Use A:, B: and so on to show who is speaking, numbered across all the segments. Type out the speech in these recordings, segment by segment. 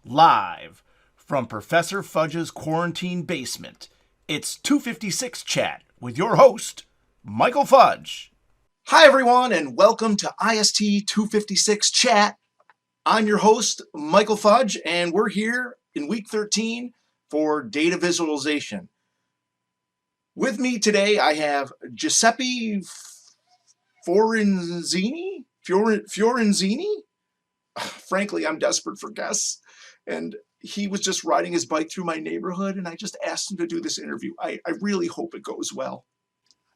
A: Live from Professor Fudge's quarantine basement, it's 256 Chat with your host, Michael Fudge. Hi, everyone, and welcome to IST256 Chat. I'm your host, Michael Fudge, and we're here in week 13 for data visualization. With me today, I have Giuseppe Fiorenzini? Frankly, I'm desperate for guests, and he was just riding his bike through my neighborhood, and I just asked him to do this interview. I really hope it goes well.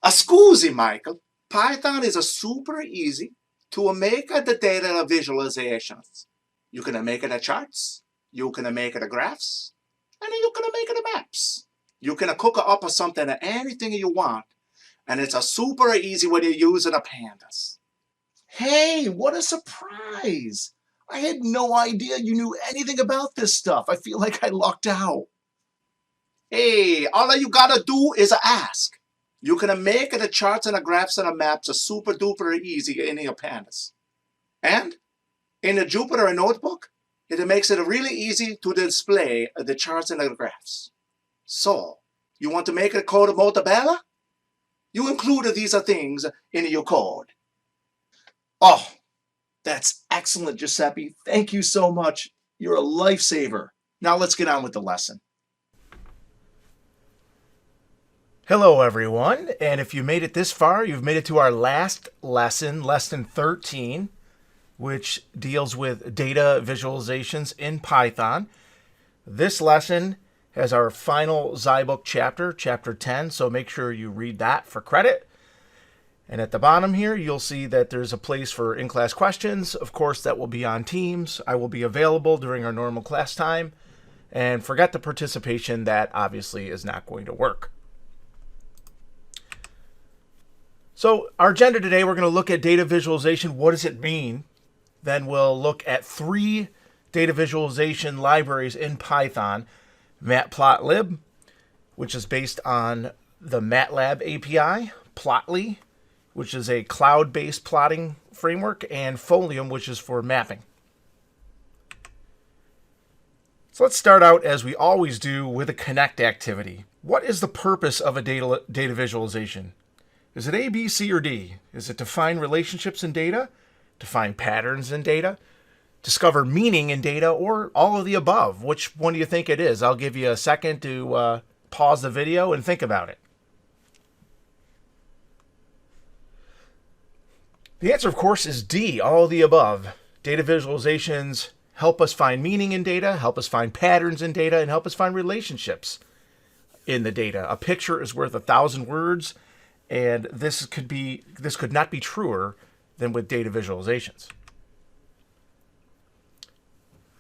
A: Scusi, Michael. Python is a super easy to make the data visualizations. You can make it a charts, you can make it a graphs, and you can make it a maps. You can cook up something, anything you want, and it's a super easy when you use it pandas. Hey, what a surprise! I had no idea you knew anything about this stuff. I feel like I lucked out. Hey, all you gotta do is ask. You can make the charts and the graphs and the maps are super duper easy in your pandas. And in the Jupyter notebook, it makes it really easy to display the charts and the graphs. So, you want to make a code more better? You include these things in your code. Oh, that's excellent, Giuseppe. Thank you so much. You're a lifesaver. Now let's get on with the lesson. Hello, everyone. And if you made it this far, you've made it to our last lesson, lesson 13, which deals with data visualizations in Python. This lesson has our final Zybook chapter, chapter 10, so make sure you read that for credit. And at the bottom here, you'll see that there's a place for in-class questions. Of course, that will be on Teams. I will be available during our normal class time. And forget the participation. That obviously is not going to work. So our agenda today, we're going to look at data visualization. What does it mean? Then we'll look at 3 data visualization libraries in Python. Matplotlib, which is based on the MATLAB API. Plotly, which is a cloud-based plotting framework, and folium, which is for mapping. So let's start out, as we always do, with a connect activity. What is the purpose of a data visualization? Is it A, B, C, or D? Is it to find relationships in data, to find patterns in data, discover meaning in data, or all of the above? Which one do you think it is? I'll give you a second to pause the video and think about it. The answer, of course, is D, all of the above. Data visualizations help us find meaning in data, help us find patterns in data, and help us find relationships in the data. A picture is worth 1,000 words, and this could not be truer than with data visualizations.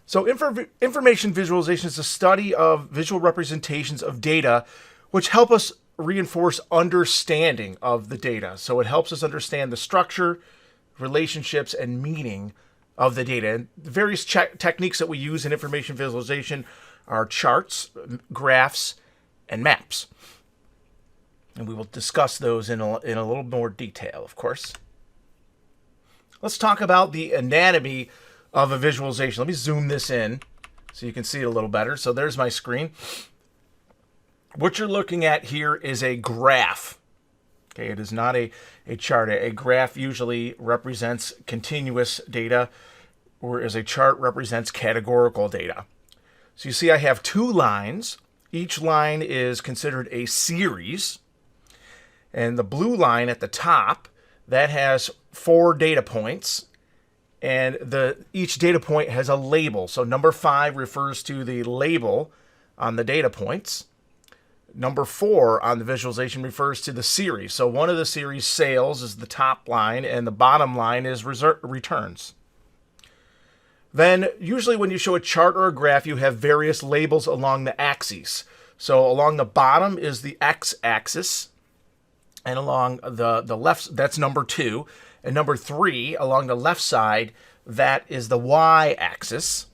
A: So information visualization is a study of visual representations of data which help us reinforce understanding of the data. So it helps us understand the structure, relationships, and meaning of the data. And the various techniques that we use in information visualization are charts, graphs, and maps. And we will discuss those in a little more detail, of course. Let's talk about the anatomy of a visualization. Let me zoom this in so you can see it a little better. So there's my screen. What you're looking at here is a graph. Okay, it is not a chart. A graph usually represents continuous data, whereas a chart represents categorical data. So you see I have 2 lines. Each line is considered a series. And the blue line at the top, that has 4 data points. And each data point has a label. So number 5 refers to the label on the data points. Number 4 on the visualization refers to the series. So one of the series, sales, is the top line, and the bottom line is returns. Then usually when you show a chart or a graph, you have various labels along the axes. So along the bottom is the x-axis, and along the left, that's number 2. And number 3, along the left side, that is the y-axis.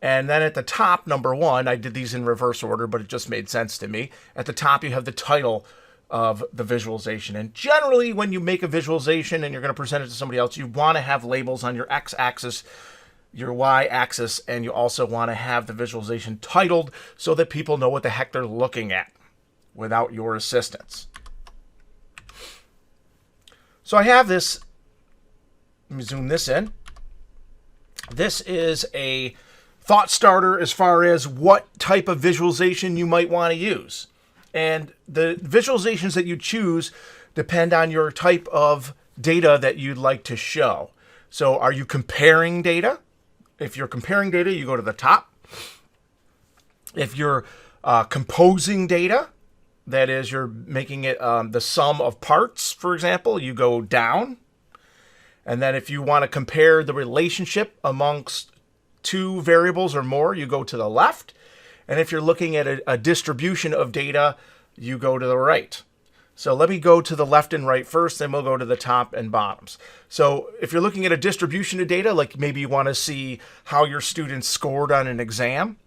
A: And then at the top, number 1, I did these in reverse order, but it just made sense to me. At the top, you have the title of the visualization. And generally, when you make a visualization and you're going to present it to somebody else, you want to have labels on your x-axis. your y-axis, and you also want to have the visualization titled so that people know what the heck they're looking at without your assistance. So I have this. Let me zoom this in. This is a thought starter as far as what type of visualization you might want to use. And the visualizations that you choose depend on your type of data that you'd like to show. So are you comparing data? If you're comparing data, you go to the top. If you're composing data, that is, you're making it the sum of parts, for example, you go down. And then if you want to compare the relationship amongst two variables or more, you go to the left. And if you're looking at a distribution of data, you go to the right. So let me go to the left and right first, then we'll go to the top and bottoms. So if you're looking at a distribution of data, like maybe you want to see how your students scored on an exam,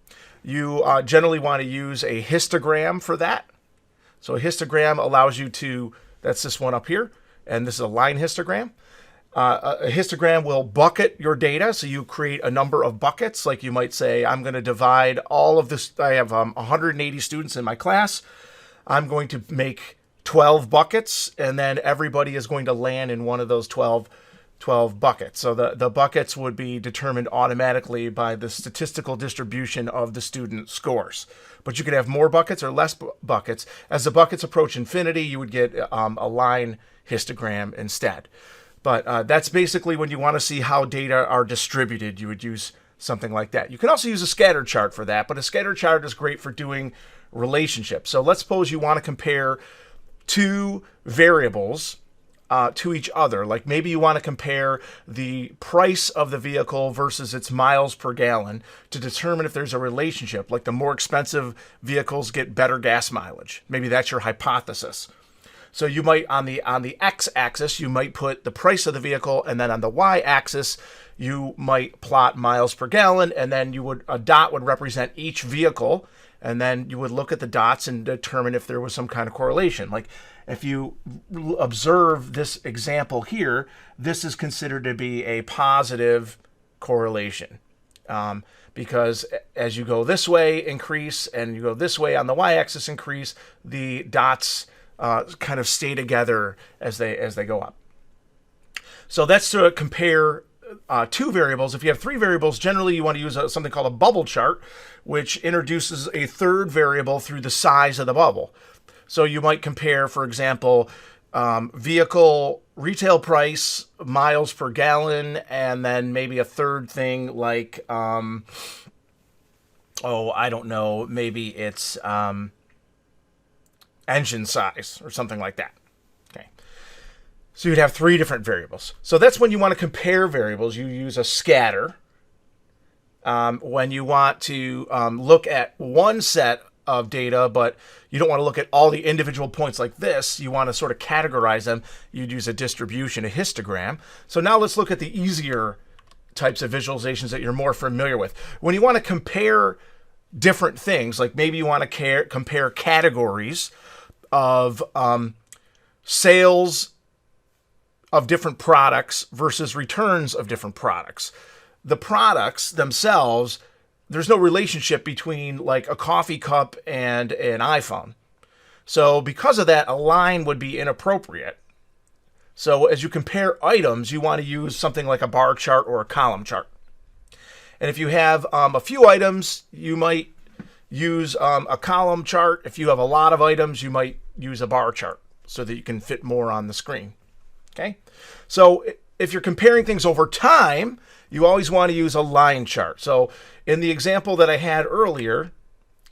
A: you generally want to use a histogram for that. So a histogram allows you to, that's this one up here, and this is a line histogram. A histogram will bucket your data, so you create a number of buckets. Like you might say, I'm going to divide all of this. I have 180 students in my class. I'm going to make 12 buckets, and then everybody is going to land in one of those 12 buckets. So the buckets would be determined automatically by the statistical distribution of the student scores. But you could have more buckets or less buckets. As the buckets approach infinity, you would get a line histogram instead. But that's basically when you want to see how data are distributed, you would use something like that. You can also use a scatter chart for that, but a scatter chart is great for doing relationships. So let's suppose you want to compare two variables to each other. Like maybe you want to compare the price of the vehicle versus its miles per gallon to determine if there's a relationship. Like the more expensive vehicles get better gas mileage. Maybe that's your hypothesis. So you might, on the x-axis, you might put the price of the vehicle, and then on the y-axis, you might plot miles per gallon, and then a dot would represent each vehicle, and then you would look at the dots and determine if there was some kind of correlation. Like if you observe this example here, this is considered to be a positive correlation. Because as you go this way, increase, and you go this way on the y-axis, increase, the dots kind of stay together as they go up. So that's to compare two variables. If you have three variables, generally you want to use something called a bubble chart, which introduces a third variable through the size of the bubble. So you might compare, for example, vehicle retail price, miles per gallon, and then maybe a third thing like, I don't know, maybe it's engine size or something like that. Okay. So you'd have three different variables. So that's when you want to compare variables. You use a scatter. When you want to look at one set of data, but you don't want to look at all the individual points like this, you want to sort of categorize them, you'd use a distribution, a histogram. So now let's look at the easier types of visualizations that you're more familiar with. When you want to compare different things, like maybe you want to compare categories of sales of different products versus returns of different products. The products themselves, there's no relationship between like a coffee cup and an iPhone. So because of that, a line would be inappropriate. So as you compare items, you want to use something like a bar chart or a column chart. And if you have a few items, you might use a column chart. If you have a lot of items, you might use a bar chart so that you can fit more on the screen. Okay? So if you're comparing things over time, you always want to use a line chart. So in the example that I had earlier,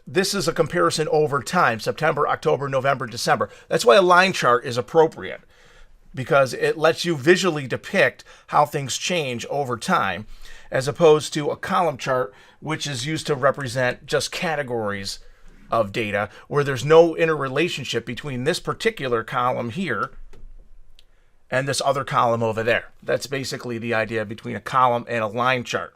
A: this is a comparison over time, September, October, November, December. That's why a line chart is appropriate, because it lets you visually depict how things change over time, as opposed to a column chart, which is used to represent just categories of data, where there's no interrelationship between this particular column here and this other column over there. That's basically the idea between a column and a line chart.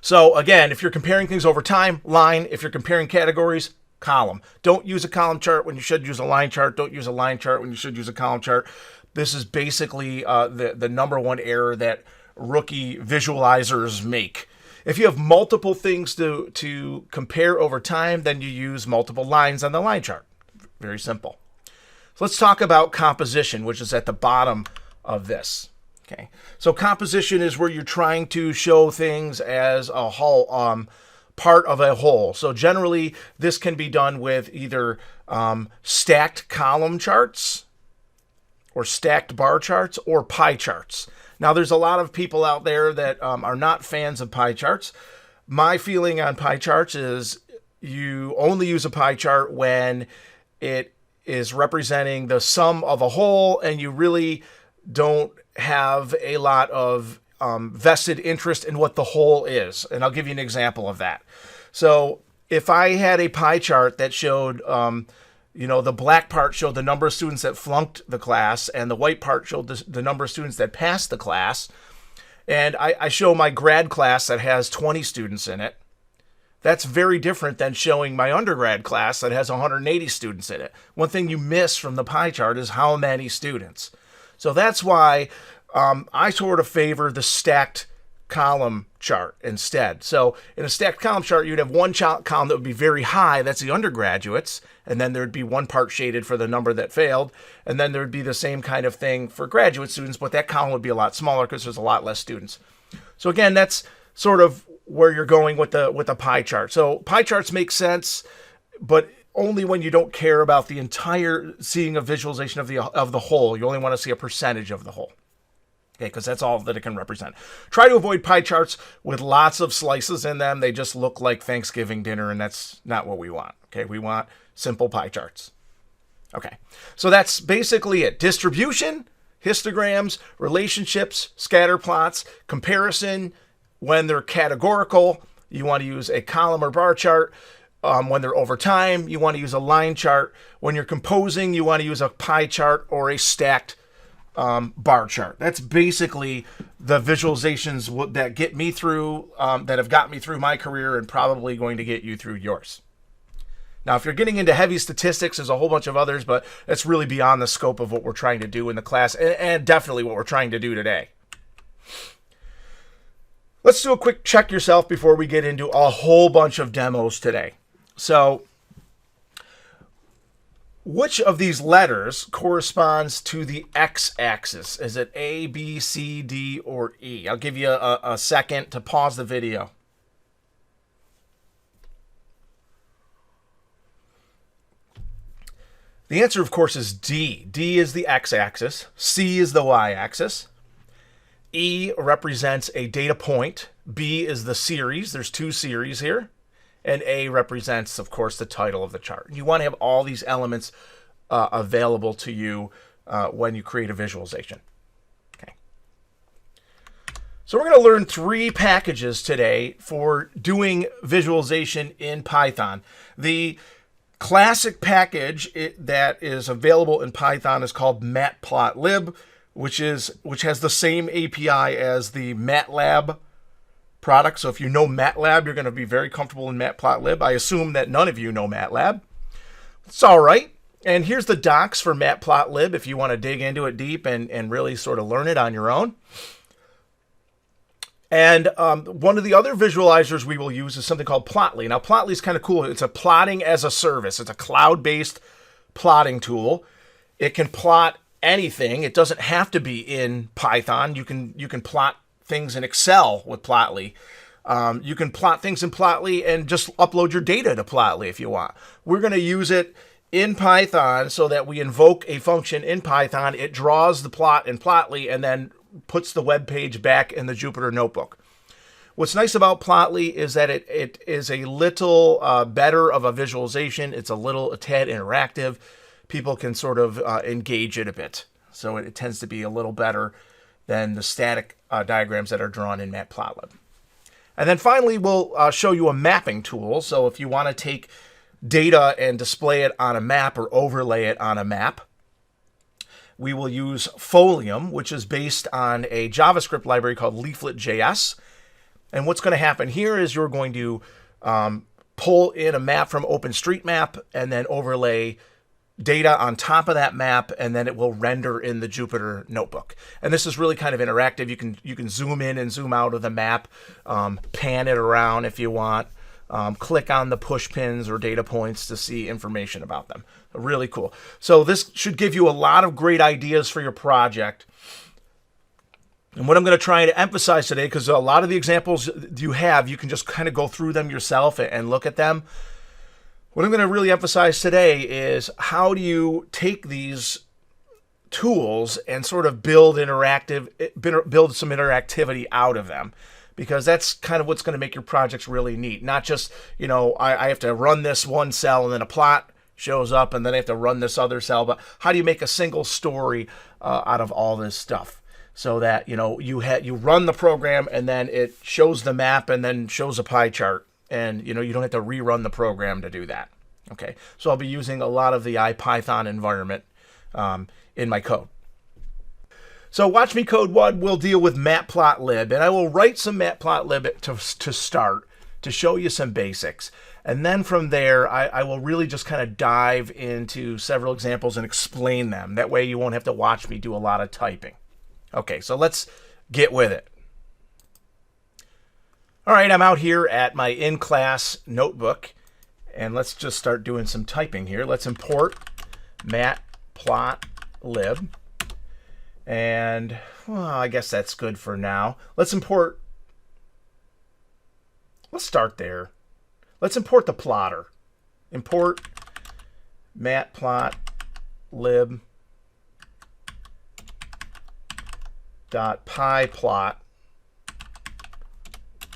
A: So again, if you're comparing things over time, line. If you're comparing categories, column. Don't use a column chart when you should use a line chart. Don't use a line chart when you should use a column chart. This is basically the number one error that rookie visualizers make. If you have multiple things to compare over time, then you use multiple lines on the line chart. Very simple. So let's talk about composition, which is at the bottom of this. Okay. So composition is where you're trying to show things as a whole, part of a whole. So generally, this can be done with either stacked column charts or stacked bar charts or pie charts. Now, there's a lot of people out there that are not fans of pie charts. My feeling on pie charts is you only use a pie chart when it is representing the sum of a whole and you really don't have a lot of vested interest in what the whole is. And I'll give you an example of that. So if I had a pie chart that showed, the black part showed the number of students that flunked the class and the white part showed the number of students that passed the class, and I show my grad class that has 20 students in it, that's very different than showing my undergrad class that has 180 students in it. One thing you miss from the pie chart is how many students. So that's why I sort of favor the stacked column chart instead. So in a stacked column chart, you'd have one column that would be very high, that's the undergraduates, and then there'd be one part shaded for the number that failed, and then there'd be the same kind of thing for graduate students, but that column would be a lot smaller because there's a lot less students. So again, that's sort of where you're going with the pie chart. So pie charts make sense, but only when you don't care about the entire seeing a visualization of the whole. You only want to see a percentage of the whole. Okay, because that's all that it can represent. Try to avoid pie charts with lots of slices in them. They just look like Thanksgiving dinner, and that's not what we want. Okay, we want simple pie charts. Okay, so that's basically it. Distribution, histograms, relationships, scatter plots, comparison. When they're categorical, you want to use a column or bar chart. When they're over time, you want to use a line chart. When you're composing, you want to use a pie chart or a stacked bar chart. That's basically the visualizations that get me through, that have got me through my career and probably going to get you through yours. Now, if you're getting into heavy statistics, there's a whole bunch of others, but that's really beyond the scope of what we're trying to do in the class, and definitely what we're trying to do today. Let's do a quick check yourself before we get into a whole bunch of demos today. So, which of these letters corresponds to the x-axis? Is it A, B, C, D, or E? I'll give you a second to pause the video. The answer, of course, is D. D is the x-axis. C is the y-axis. E represents a data point. B is the series. There's two series here. And A represents, of course, the title of the chart. You want to have all these elements available to you when you create a visualization. Okay. So we're going to learn 3 packages today for doing visualization in Python. The classic package that is available in Python is called matplotlib, which has the same API as the MATLAB product. So if you know MATLAB, you're going to be very comfortable in matplotlib. I assume that none of you know MATLAB. It's all right. And here's the docs for matplotlib if you want to dig into it deep and really sort of learn it on your own. And one of the other visualizers we will use is something called Plotly. Now, Plotly is kind of cool. It's a plotting as a service. It's a cloud-based plotting tool. It can plot anything. It doesn't have to be in Python. You can plot things in Excel with Plotly. You can plot things in Plotly and just upload your data to Plotly if you want. We're going to use it in Python so that we invoke a function in Python. It draws the plot in Plotly and then puts the web page back in the Jupyter Notebook. What's nice about Plotly is that it is a little better of a visualization. It's a tad interactive. People can sort of engage it a bit. So it tends to be a little better than the static diagrams that are drawn in matplotlib. And then finally, we'll show you a mapping tool. So if you want to take data and display it on a map or overlay it on a map, we will use folium, which is based on a JavaScript library called Leaflet.js. And what's going to happen here is you're going to pull in a map from OpenStreetMap and then overlay data on top of that map, and then it will render in the Jupyter notebook. And this is really kind of interactive. You can zoom in and zoom out of the map, pan it around if you want, click on the push pins or data points to see information about them. Really cool. So this should give you a lot of great ideas for your project. And what I'm going to try to emphasize today, because a lot of the examples you have, you can just kind of go through them yourself and look at them. What I'm going to really emphasize today is how do you take these tools and sort of build some interactivity out of them, because that's kind of what's going to make your projects really neat. Not just, I have to run this one cell and then a plot shows up and then I have to run this other cell, but how do you make a single story out of all this stuff? So that, you run the program and then it shows the map and then shows a pie chart. And, you don't have to rerun the program to do that. Okay, so I'll be using a lot of the Ipython environment in my code. So watch me code 1 will deal with matplotlib. And I will write some matplotlib to start to show you some basics. And then from there, I will really just kind of dive into several examples and explain them. That way you won't have to watch me do a lot of typing. Okay, so let's get with it. All right, I'm out here at my in-class notebook, and let's just start doing some typing here. Let's import matplotlib, and I guess that's good for now. Let's start there. Let's import the plotter. Import matplotlib .pyplot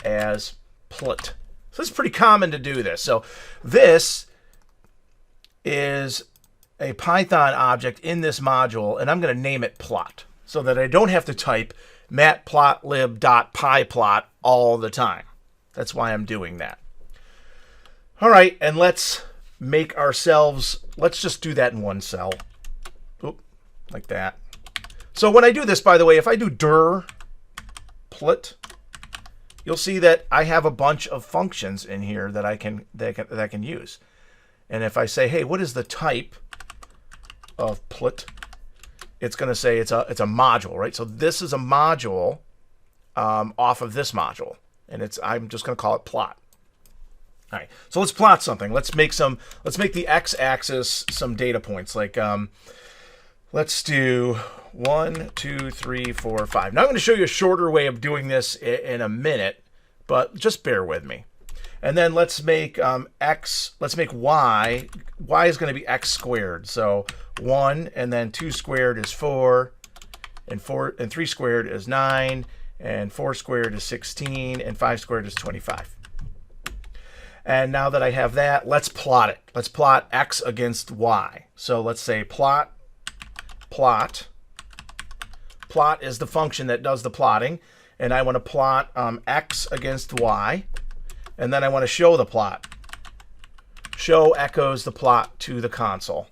A: as plt. So it's pretty common to do this. So this is a Python object in this module, and I'm going to name it plot so that I don't have to type matplotlib.pyplot all the time. That's why I'm doing that. All right, and let's just do that in one cell. Oop, like that. So when I do this, by the way, if I do dir plt, you'll see that I have a bunch of functions in here that I can use. And if I say, hey, what is the type of plt? It's going to say it's a module, right? So this is a module off of this module, and I'm just going to call it plot. All right, so let's plot something. Let's make the x-axis some data points. Like let's do 1, 2, 3, 4, 5. Now I'm going to show you a shorter way of doing this in a minute, but just bear with me. And then let's make let's make y. Y is going to be x squared. So 1, and then 2 squared is 4, and 3 squared is 9, and 4 squared is 16, and 5 squared is 25. And now that I have that, let's plot it. Let's plot x against y. So let's say plot. Plot is the function that does the plotting, and I want to plot x against y, and then I want to show the plot. Show echoes the plot to the console.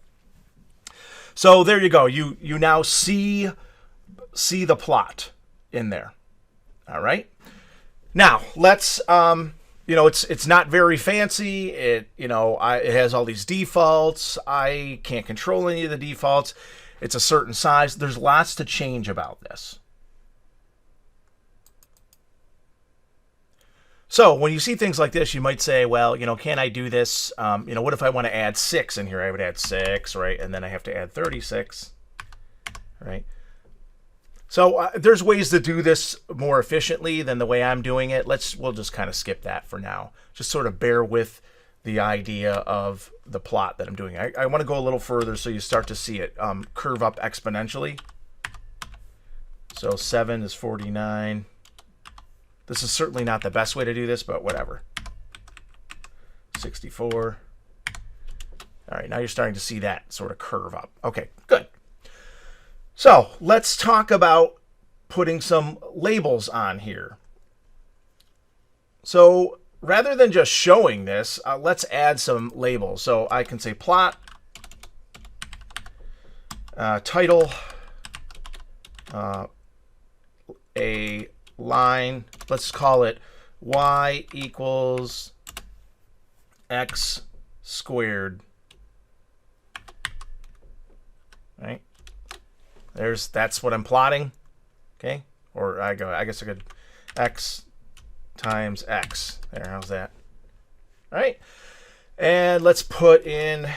A: So there you go. You now see the plot in there. All right. Now let's it's not very fancy. It has all these defaults. I can't control any of the defaults. It's a certain size. There's lots to change about this. So when you see things like this, you might say, well, can I do this? What if I want to add 6 in here? I would add 6, right? And then I have to add 36, right? So there's ways to do this more efficiently than the way I'm doing it. We'll just kind of skip that for now. Just sort of bear with the idea of the plot that I'm doing. I want to go a little further so you start to see it curve up exponentially. So 7 is 49. This is certainly not the best way to do this, but whatever. 64. All right, now you're starting to see that sort of curve up. Okay, good. So let's talk about putting some labels on here. So rather than just showing this, let's add some labels. So I can say plot, title, a line. Let's call it y equals x squared right? That's what I'm plotting, okay? Or I guess I could x times x. There, how's that? All right, and let's put in.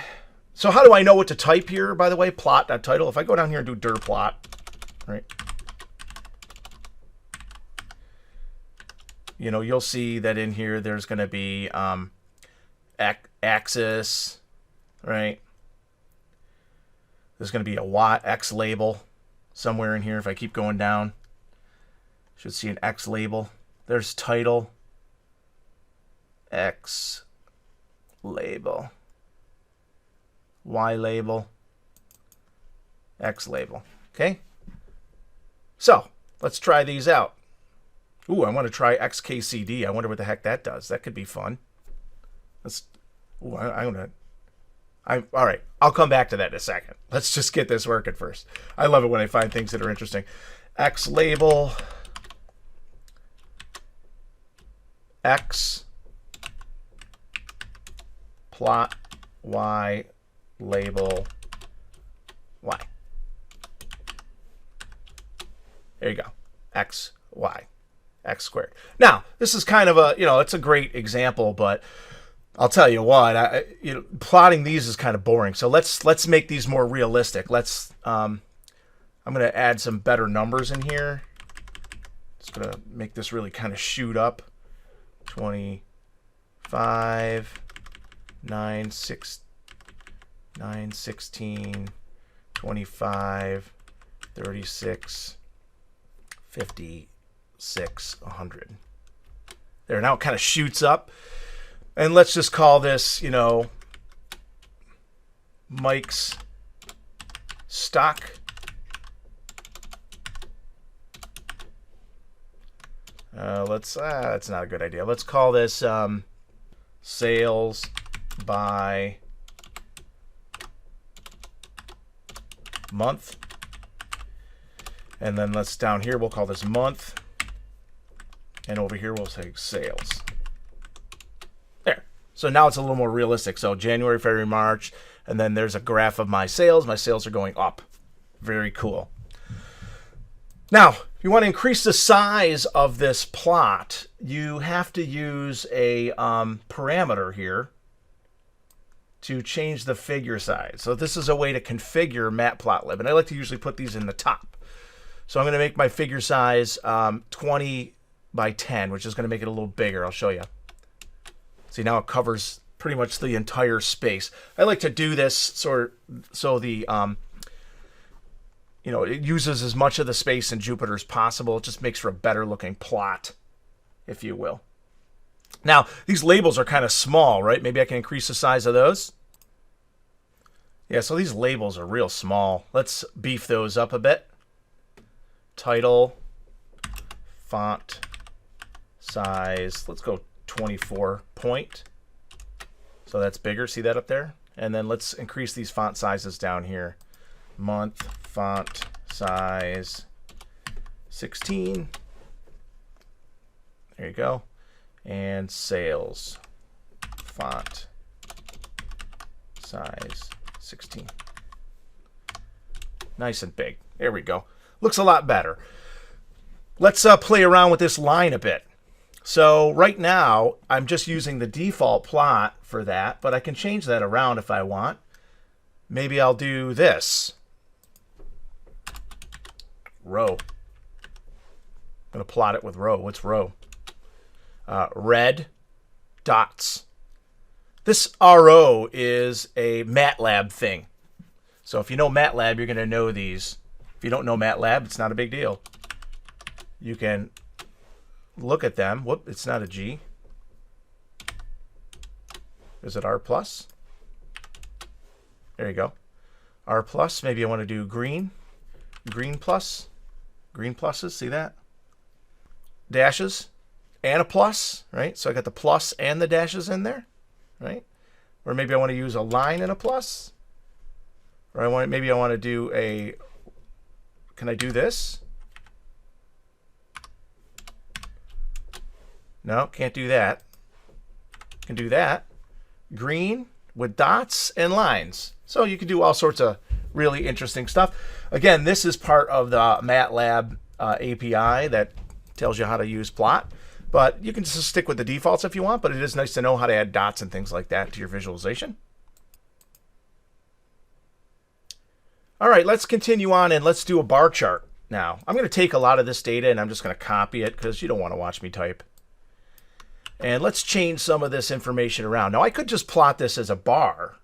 A: So how do I know what to type here? By the way, plot.title. If I go down here and do dir plot, right? You know, you'll see that in here there's going to be axis, right? There's going to be a x label somewhere in here. If I keep going down, should see an x label. There's title, x label, y label, x label. Okay? So let's try these out. Ooh, I want to try xkcd. I wonder what the heck that does. That could be fun. All right, I'll come back to that in a second. Let's just get this working first. I love it when I find things that are interesting. X label, X, plot, Y, label, Y. There you go. X, Y. X squared. Now, this is kind of a, it's a great example, but I'll tell you what, plotting these is kind of boring. So let's make these more realistic. I'm going to add some better numbers in here. Just going to make this really kind of shoot up. 25, 9, 6, 9, 16, 25, 36, 50. 100. There, now it kind of shoots up. And let's just call this, Mike's stock. That's not a good idea. Let's call this sales by month. And then down here, we'll call this month. And over here, we'll say sales. There. So now it's a little more realistic. So January, February, March, and then there's a graph of my sales. My sales are going up. Very cool. Now, if you want to increase the size of this plot, you have to use a parameter here to change the figure size. So this is a way to configure matplotlib. And I like to usually put these in the top. So I'm going to make my figure size 20 by 10, which is going to make it a little bigger. I'll show you. See, now it covers pretty much the entire space. I like to do this so the it uses as much of the space in Jupyter as possible. It just makes for a better looking plot, if you will. Now, these labels are kind of small, right? Maybe I can increase the size of those. Yeah, so these labels are real small. Let's beef those up a bit. Title, font, size, let's go 24 point. So that's bigger, see that up there? And then let's increase these font sizes down here. Month, font, size, 16. There you go. And sales, font, size, 16. Nice and big. There we go. Looks a lot better. Let's play around with this line a bit. So right now, I'm just using the default plot for that, but I can change that around if I want. Maybe I'll do this. Row. I'm going to plot it with row. What's row? Red dots. This RO is a MATLAB thing. So if you know MATLAB, you're going to know these. If you don't know MATLAB, it's not a big deal. You can look at them. Whoop, it's not a G. Is it R plus? There you go. R plus. Maybe I want to do green. Green plus. Green pluses. See that? Dashes and a plus, right? So I got the plus and the dashes in there, right? Or maybe I want to use a line and a plus. Or maybe I want to do a. Can I do this? No, can't do that. Can do that. Green with dots and lines. So you can do all sorts of Really interesting stuff. Again, this is part of the MATLAB API that tells you how to use plot. But you can just stick with the defaults if you want, but it is nice to know how to add dots and things like that to your visualization. All right, let's continue on and let's do a bar chart now. I'm going to take a lot of this data and I'm just going to copy it because you don't want to watch me type. And let's change some of this information around. Now, I could just plot this as a bar.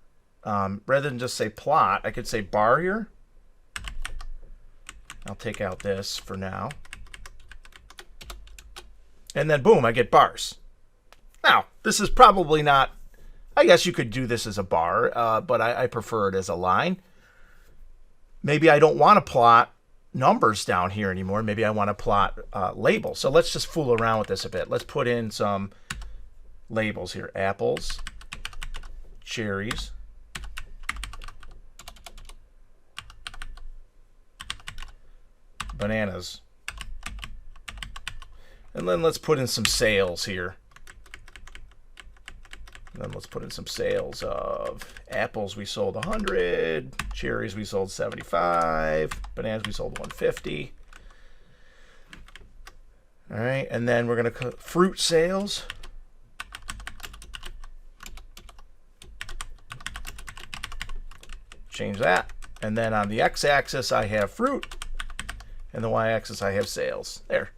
A: Rather than just say plot, I could say bar here. I'll take out this for now. And then boom, I get bars. Now, this is probably not, I guess you could do this as a bar, but I prefer it as a line. Maybe I don't want to plot numbers down here anymore. Maybe I want to plot labels. So let's just fool around with this a bit. Let's put in some labels here. Apples, cherries, bananas. And then let's put in some sales here. And then let's put in some sales of apples we sold 100, cherries we sold 75, bananas we sold 150. All right, and then we're going to fruit sales. Change that. And then on the x-axis I have fruit, and the y-axis I have sales. There.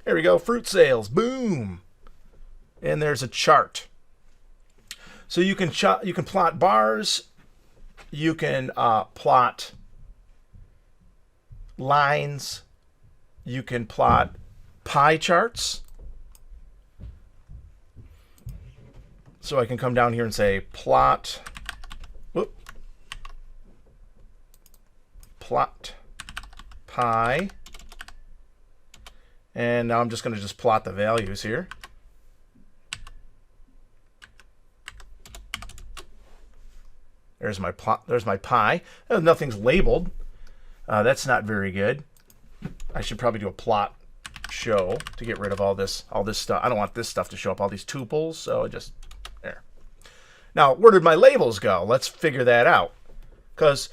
A: There we go, fruit sales, boom. And there's a chart. So you can plot bars, you can plot lines, you can plot pie charts. So I can come down here and say plot pie. And now I'm just going to just plot the values here. There's my plot. There's my pie. Nothing's labeled. That's not very good. I should probably do a plot show to get rid of all this stuff. I don't want this stuff to show up, all these tuples. So just there. Now, where did my labels go? Let's figure that out. Because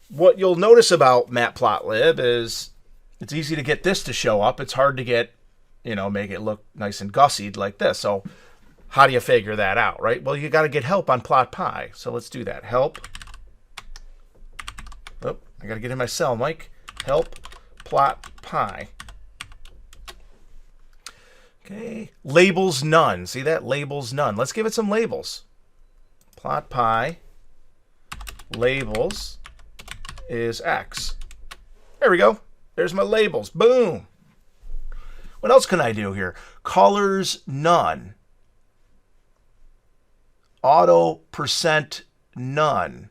A: what you'll notice about matplotlib is it's easy to get this to show up. It's hard to get, make it look nice and gussied like this. So how do you figure that out, right? Well, you got to get help on plot pie. So let's do that. Help. Oh, I got to get in my cell, Mike. Help plot pie. Okay. Labels none. See that? Labels none. Let's give it some labels. Plot pie. Labels is X. There we go. There's my labels. Boom. What else can I do here? Colors none. Auto percent none.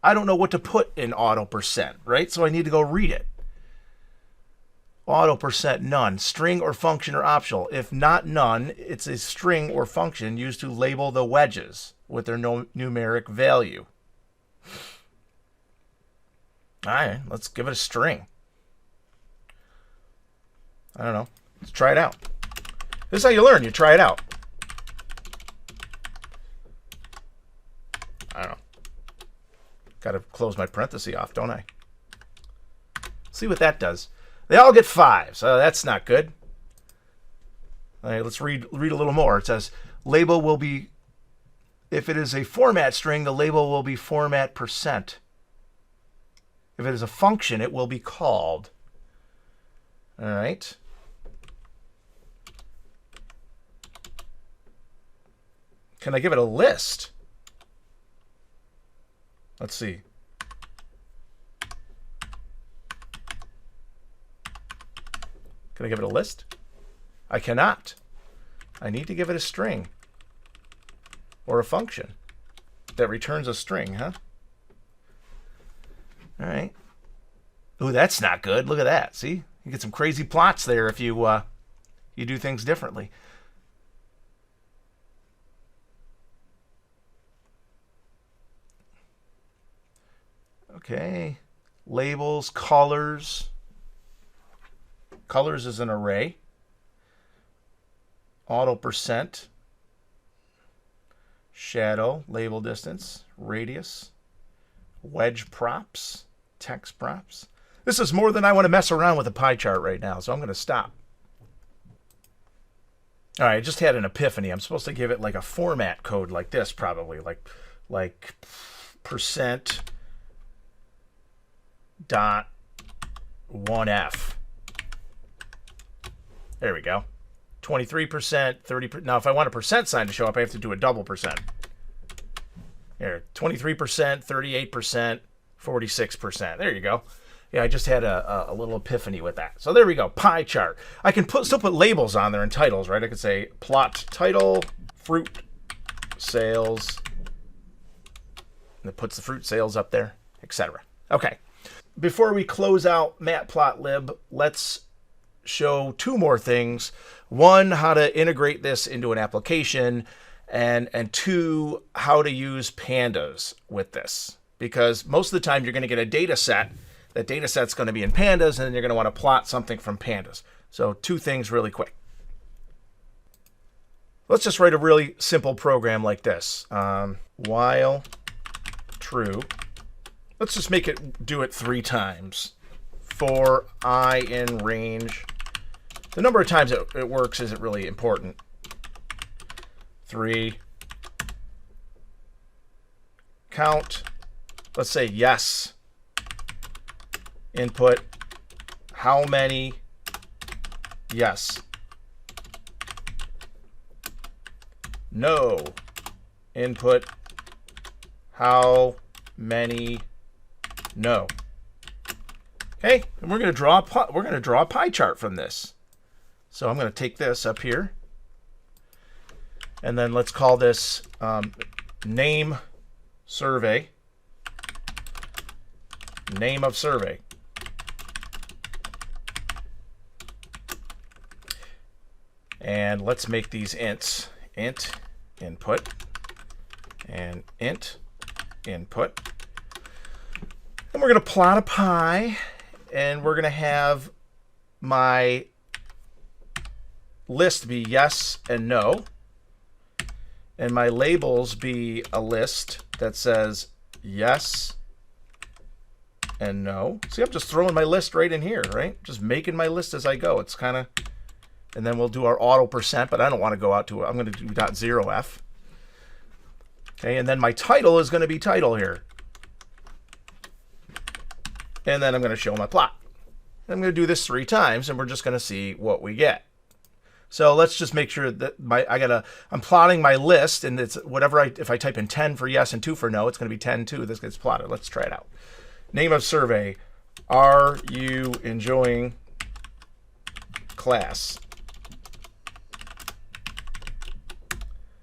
A: I don't know what to put in auto percent, right? So I need to go read it. Auto percent none. String or function are optional. If not none, it's a string or function used to label the wedges with their numeric value. All right, let's give it a string. I don't know. Let's try it out. This is how you learn. You try it out. I don't know. Got to close my parenthesis off, don't I? See what that does. They all get 5, so that's not good. All right, let's read a little more. It says, label will be, if it is a format string, the label will be format percent. If it is a function, it will be called. All right. Can I give it a list? Let's see. Can I give it a list? I cannot. I need to give it a string or a function that returns a string, huh? All right. Ooh, that's not good. Look at that. See? You get some crazy plots there if you you do things differently. Okay. Labels, colors. Colors is an array. Auto percent. Shadow, label distance, radius. wedge props, text props. This is more than I want to mess around with a pie chart right now, so I'm going to stop. All right, I just had an epiphany. I'm supposed to give it like a format code like this, probably like percent dot 1F. There we go. 23%, 30%. Now, if I want a percent sign to show up, I have to do a double percent. Here, 23%, 38%, 46%. There you go. Yeah, I just had a little epiphany with that. So there we go, pie chart. I can still put labels on there and titles, right? I could say plot title, fruit sales, and it puts the fruit sales up there, etc. Okay, before we close out matplotlib, let's show two more things. One, how to integrate this into an application, and two, how to use pandas with this. Because most of the time you're going to get a data set. That data set's going to be in pandas, and then you're going to want to plot something from pandas. So two things really quick. Let's just write a really simple program like this. While true. Let's just make it do it 3 times. For I in range. The number of times it works isn't really important. 3. Count. Let's say yes. Input. How many? Yes. No. Input. How many? No. Okay, and we're going to draw a pie chart from this. So I'm going to take this up here, and then let's call this name survey. Name of survey. And let's make these ints. Int input and int input. And we're going to plot a pie, and we're going to have my list be yes and no, and my labels be a list that says yes and no. See, I'm just throwing my list right in here, right? Just making my list as I go. It's kind of, and then we'll do our auto percent, but I don't want to go out to it. I'm going to do .0f. Okay, and then my title is going to be title here. And then I'm going to show my plot. I'm going to do this 3 times, and we're just going to see what we get. So let's just make sure that I'm plotting my list, and it's whatever if I type in 10 for yes and 2 for no, it's going to be 10, 2. This gets plotted. Let's try it out. Name of survey. Are you enjoying class?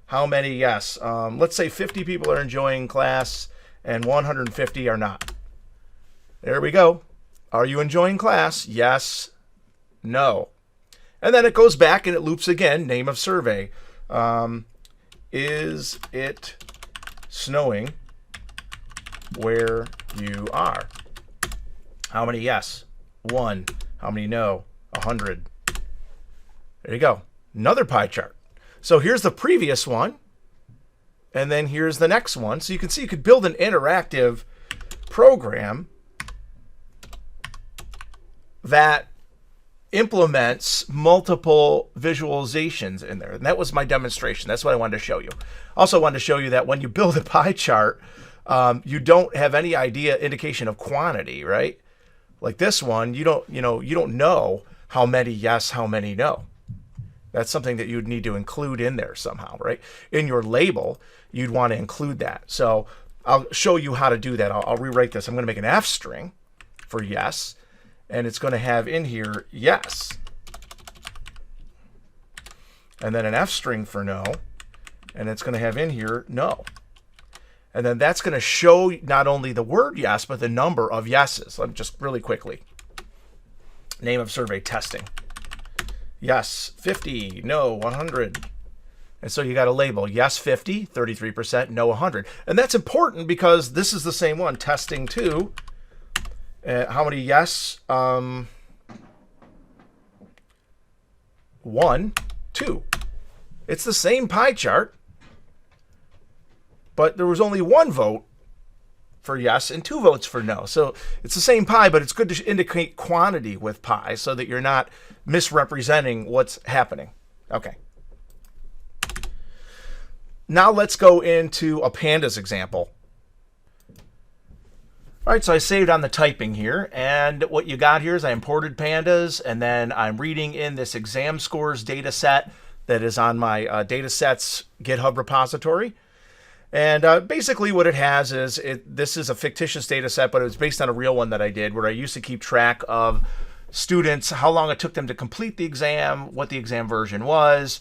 A: How many yes? Let's say 50 people are enjoying class and 150 are not. There we go. Are you enjoying class? Yes. No. And then it goes back and it loops again. Name of survey. Is it snowing where you are? How many yes? 1. How many no? 100. There you go. Another pie chart. So here's the previous one, and then here's the next one. So you can see you could build an interactive program that implements multiple visualizations in there. And that was my demonstration. That's what I wanted to show you. Also wanted to show you that when you build a pie chart, you don't have any indication of quantity, right? Like this one, you don't know how many yes, how many no. That's something that you'd need to include in there somehow, right? In your label, you'd want to include that. So I'll show you how to do that. I'll rewrite this. I'm going to make an F string for yes, and it's going to have in here yes. And then an F string for no, and it's going to have in here no. And then that's going to show not only the word yes, but the number of yeses. Let me just really quickly. Name of survey testing. Yes, 50, no, 100. And so you got a label, yes, 50, 33%, no, 100. And that's important because this is the same one, testing 2. How many yes? 1, 2. It's the same pie chart, but there was only one vote for yes and 2 votes for no. So it's the same pie, but it's good to indicate quantity with pi so that you're not misrepresenting what's happening. Okay. Now let's go into a pandas example. All right, so I saved on the typing here, and what you got here is I imported pandas, and then I'm reading in this exam scores data set that is on my datasets GitHub repository. And basically what it has is, this is a fictitious data set, but it was based on a real one that I did, where I used to keep track of students, how long it took them to complete the exam, what the exam version was,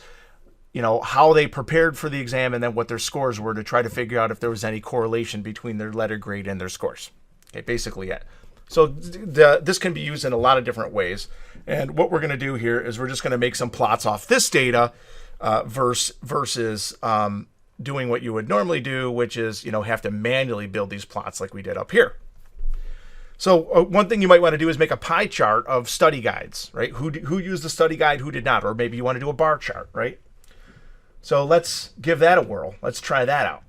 A: you know, how they prepared for the exam, and then what their scores were to try to figure out if there was any correlation between their letter grade and their scores. Okay, basically it. So this can be used in a lot of different ways. And what we're going to do here is we're just going to make some plots off this data versus doing what you would normally do, which is, you know, have to manually build these plots like we did up here. So one thing you might want to do is make a pie chart of study guides, right? Who used the study guide, who did not, or maybe you want to do a bar chart, right? So let's give that a whirl. Let's try that out.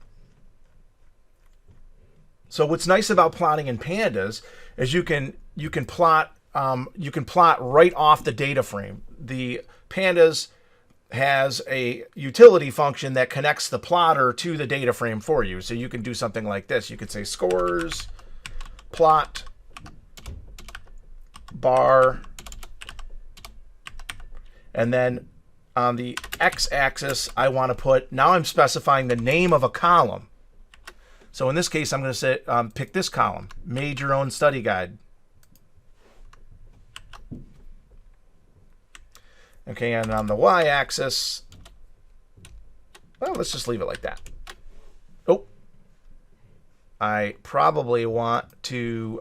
A: So what's nice about plotting in pandas is you can plot right off the data frame. The pandas has a utility function that connects the plotter to the data frame for you. So you can do something like this. You could say scores plot bar, and then on the x-axis I want to put, now I'm specifying the name of a column. So in this case, I'm going to say, pick this column, Made Your Own Study Guide. Okay, and on the y-axis, well, let's just leave it like that. Oh, I probably want to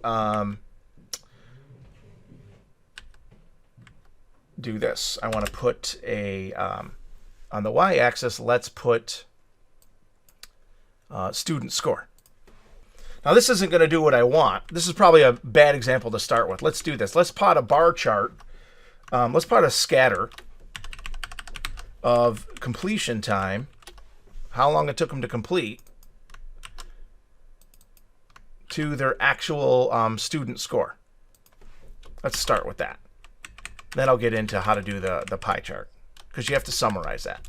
A: do this. I want to put a, on the y-axis, let's put student score. Now this isn't going to do what I want. This is probably a bad example to start with. Let's do this. Let's plot a bar chart. Let's plot a scatter of completion time, how long it took them to complete, to their actual student score. Let's start with that. Then I'll get into how to do the pie chart, because you have to summarize that.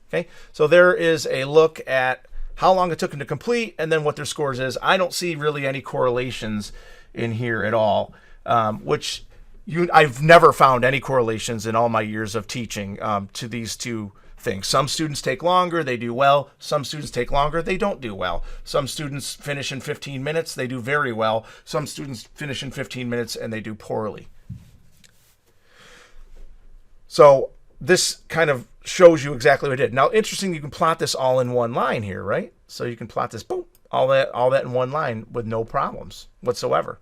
A: Okay, so there is a look at how long it took them to complete, and then what their scores is. I don't see really any correlations in here at all, which I've never found any correlations in all my years of teaching to these two things. Some students take longer, they do well. Some students take longer, they don't do well. Some students finish in 15 minutes, they do very well. Some students finish in 15 minutes and they do poorly. So this kind of shows you exactly what I did. Now, interesting, you can plot this all in one line here, right? So you can plot this, boom, all that in one line with no problems whatsoever.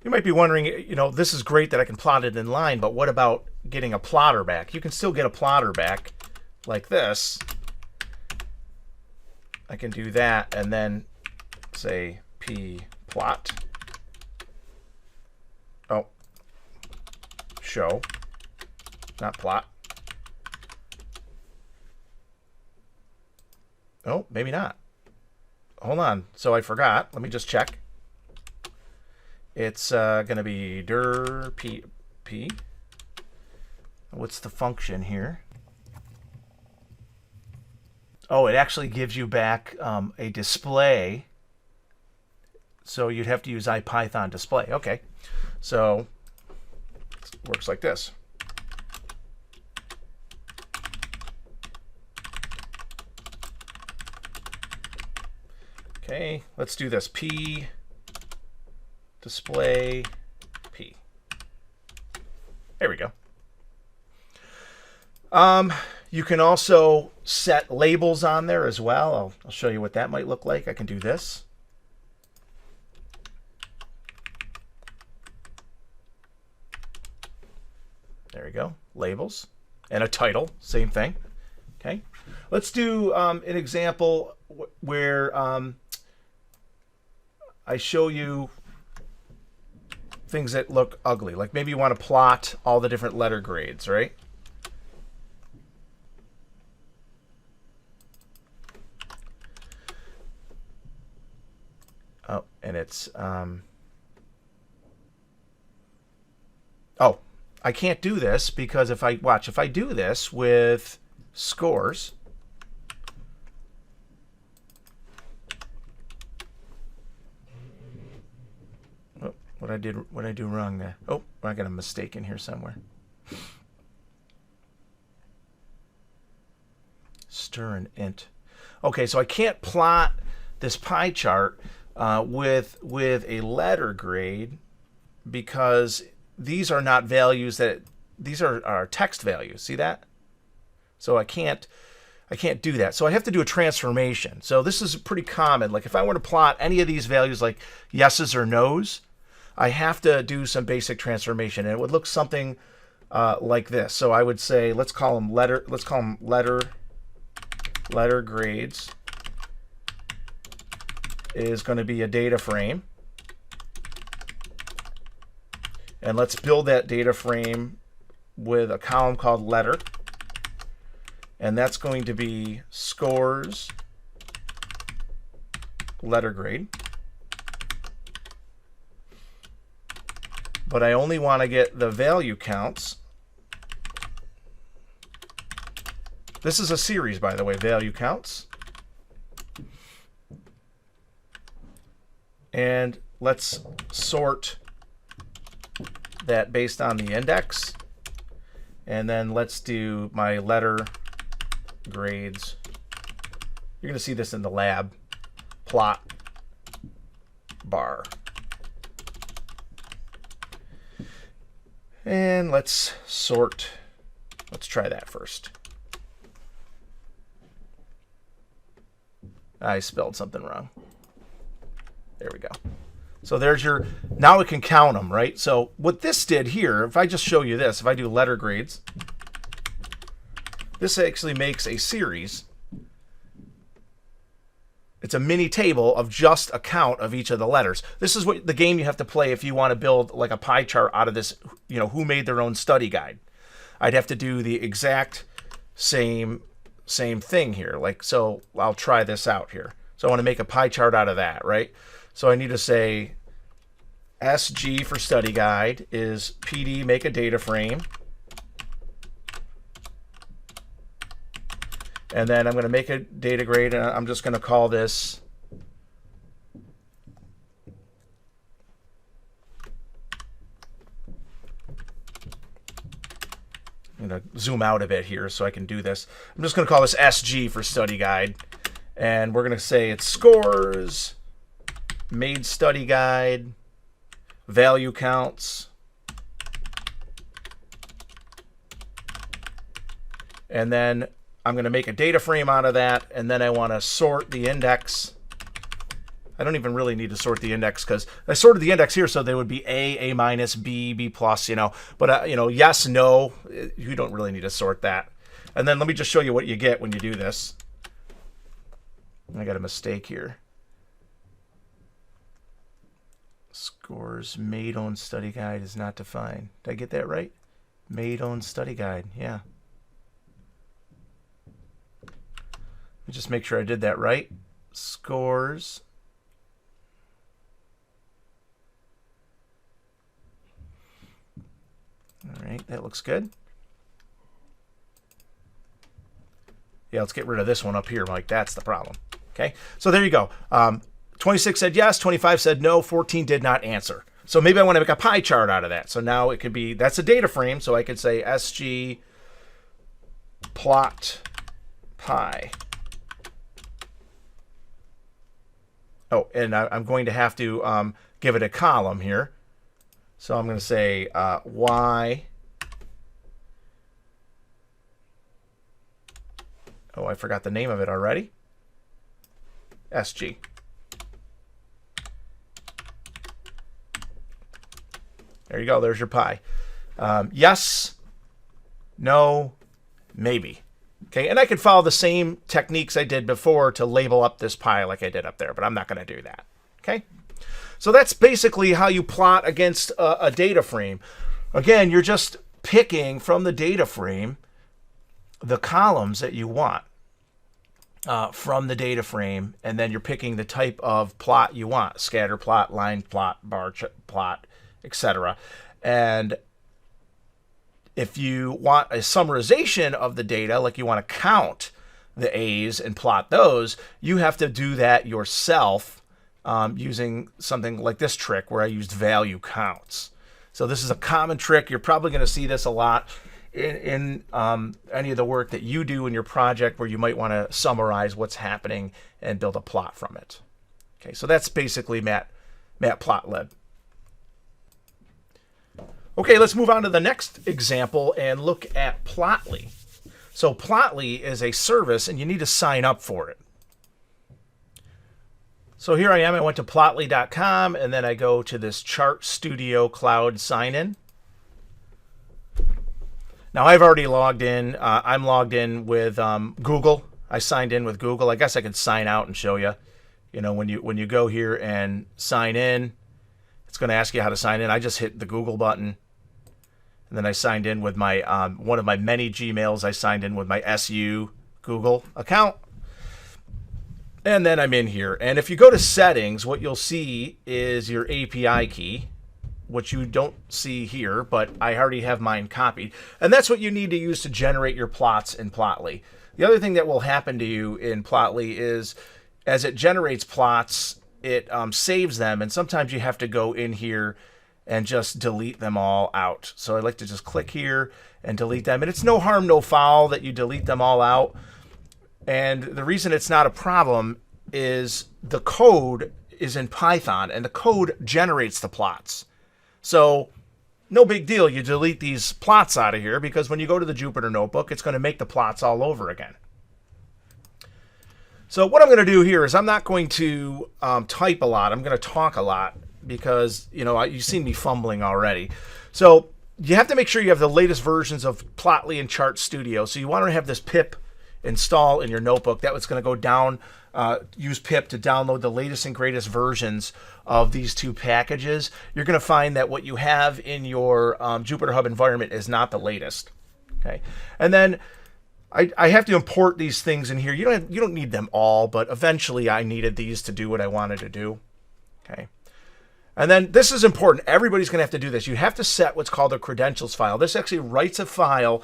A: You might be wondering, you know, this is great that I can plot it in line, but what about getting a plotter back? You can still get a plotter back like this. I can do that and then say p plot. Oh, show, not plot. Oh, maybe not. Hold on. So I forgot. Let me just check. It's going to be dir p. What's the function here? Oh, it actually gives you back a display. So you'd have to use Ipython Display. Okay. So it works like this. Okay, let's do this. P display P. There we go. You can also set labels on there as well. I'll show you what that might look like. I can do this. There we go. Labels. And a title. Same thing. Okay. Let's do an example where I show you things that look ugly. Like maybe you want to plot all the different letter grades, right? Oh, and it's, oh, I can't do this because if I do this with scores, oh, what I do wrong there? Oh, I got a mistake in here somewhere. Stir and int. Okay, so I can't plot this pie chart with a letter grade because these are not values these are text values. See that? So I can't do that. So I have to do a transformation. So this is pretty common. Like if I want to plot any of these values like yeses or nos, I have to do some basic transformation, and it would look something like this. So I would say let's call them letter grades is going to be a data frame. And let's build that data frame with a column called letter. And that's going to be scores letter grade. But I only want to get the value counts. This is a series, by the way, value counts. And let's sort that based on the index. And then let's do my letter grades. You're going to see this in the lab. Plot bar. And let's sort. Let's try that first. I spelled something wrong. There we go. So there's your, now it can count them, right? So what this did here, if I just show you this, if I do letter grades, this actually makes a series. It's a mini table of just a count of each of the letters. This is what the game you have to play if you want to build like a pie chart out of this, you know, who made their own study guide. I'd have to do the exact same thing here. Like, so I'll try this out here. So I want to make a pie chart out of that, right? So I need to say SG for study guide is PD make a data frame. And then I'm going to make a data grade, and I'm just going to call this I'm going to zoom out a bit here so I can do this. I'm just going to call this SG for study guide. And we're going to say it's scores, made study guide, value counts. And then I'm going to make a data frame out of that. And then I want to sort the index. I don't even really need to sort the index because I sorted the index here so they would be A minus, B, B plus, you know. But, you know, yes, no, you don't really need to sort that. And then let me just show you what you get when you do this. I got a mistake here. Scores made on study guide is not defined. Did I get that right? Made on study guide, yeah. Let me just make sure I did that right. Scores. All right, that looks good. Yeah, let's get rid of this one up here, Mike. That's the problem. Okay, so there you go. 26 said yes, 25 said no, 14 did not answer. So maybe I want to make a pie chart out of that. So now it could be, that's a data frame, so I could say SG plot pie. Oh, and I'm going to have to give it a column here. So I'm going to say Y. Oh, I forgot the name of it already. SG. There you go. There's your pie. Yes, no, maybe. Okay, and I could follow the same techniques I did before to label up this pie like I did up there, but I'm not going to do that. Okay, so that's basically how you plot against a data frame. Again, you're just picking from the data frame the columns that you want. from the data frame, and then you're picking the type of plot you want: scatter plot, line plot, bar plot, etc. And if you want a summarization of the data, like you want to count the A's and plot those, you have to do that yourself using something like this trick where I used value counts. So this is a common trick. You're probably going to see this a lot in any of the work that you do in your project where you might want to summarize what's happening and build a plot from it. Okay, so that's basically matplotlib. Okay, let's move on to the next example and look at Plotly. So Plotly is a service, and you need to sign up for it. So here I am. I went to plotly.com, and then I go to this Chart Studio Cloud sign-in. Now, I've already logged in. I'm logged in with Google. I signed in with Google. I guess I could sign out and show you. You know, when you go here and sign in, it's going to ask you how to sign in. I just hit the Google button. And then I signed in with my one of my many Gmails. I signed in with my SU Google account. And then I'm in here. And if you go to settings, what you'll see is your API key, which you don't see here, but I already have mine copied. And that's what you need to use to generate your plots in Plotly. The other thing that will happen to you in Plotly is as it generates plots, it saves them. And sometimes you have to go in here and just delete them all out. So I like to just click here and delete them. And it's no harm, no foul that you delete them all out. And the reason it's not a problem is the code is in Python, and the code generates the plots. So no big deal. You delete these plots out of here because when you go to the Jupyter Notebook, it's going to make the plots all over again. So what I'm going to do here is I'm not going to type a lot. I'm going to talk a lot because, you know, you've seen me fumbling already. So you have to make sure you have the latest versions of Plotly and Chart Studio. So you want to have this pip install in your notebook. That was going to go down, use pip to download the latest and greatest versions of these two packages. You're going to find that what you have in your Jupyter Hub environment is not the latest. Okay, and then I have to import these things in here. You don't need them all, but eventually I needed these to do what I wanted to do. Okay. And then this is important. Everybody's going to have to do this. You have to set what's called a credentials file. This actually writes a file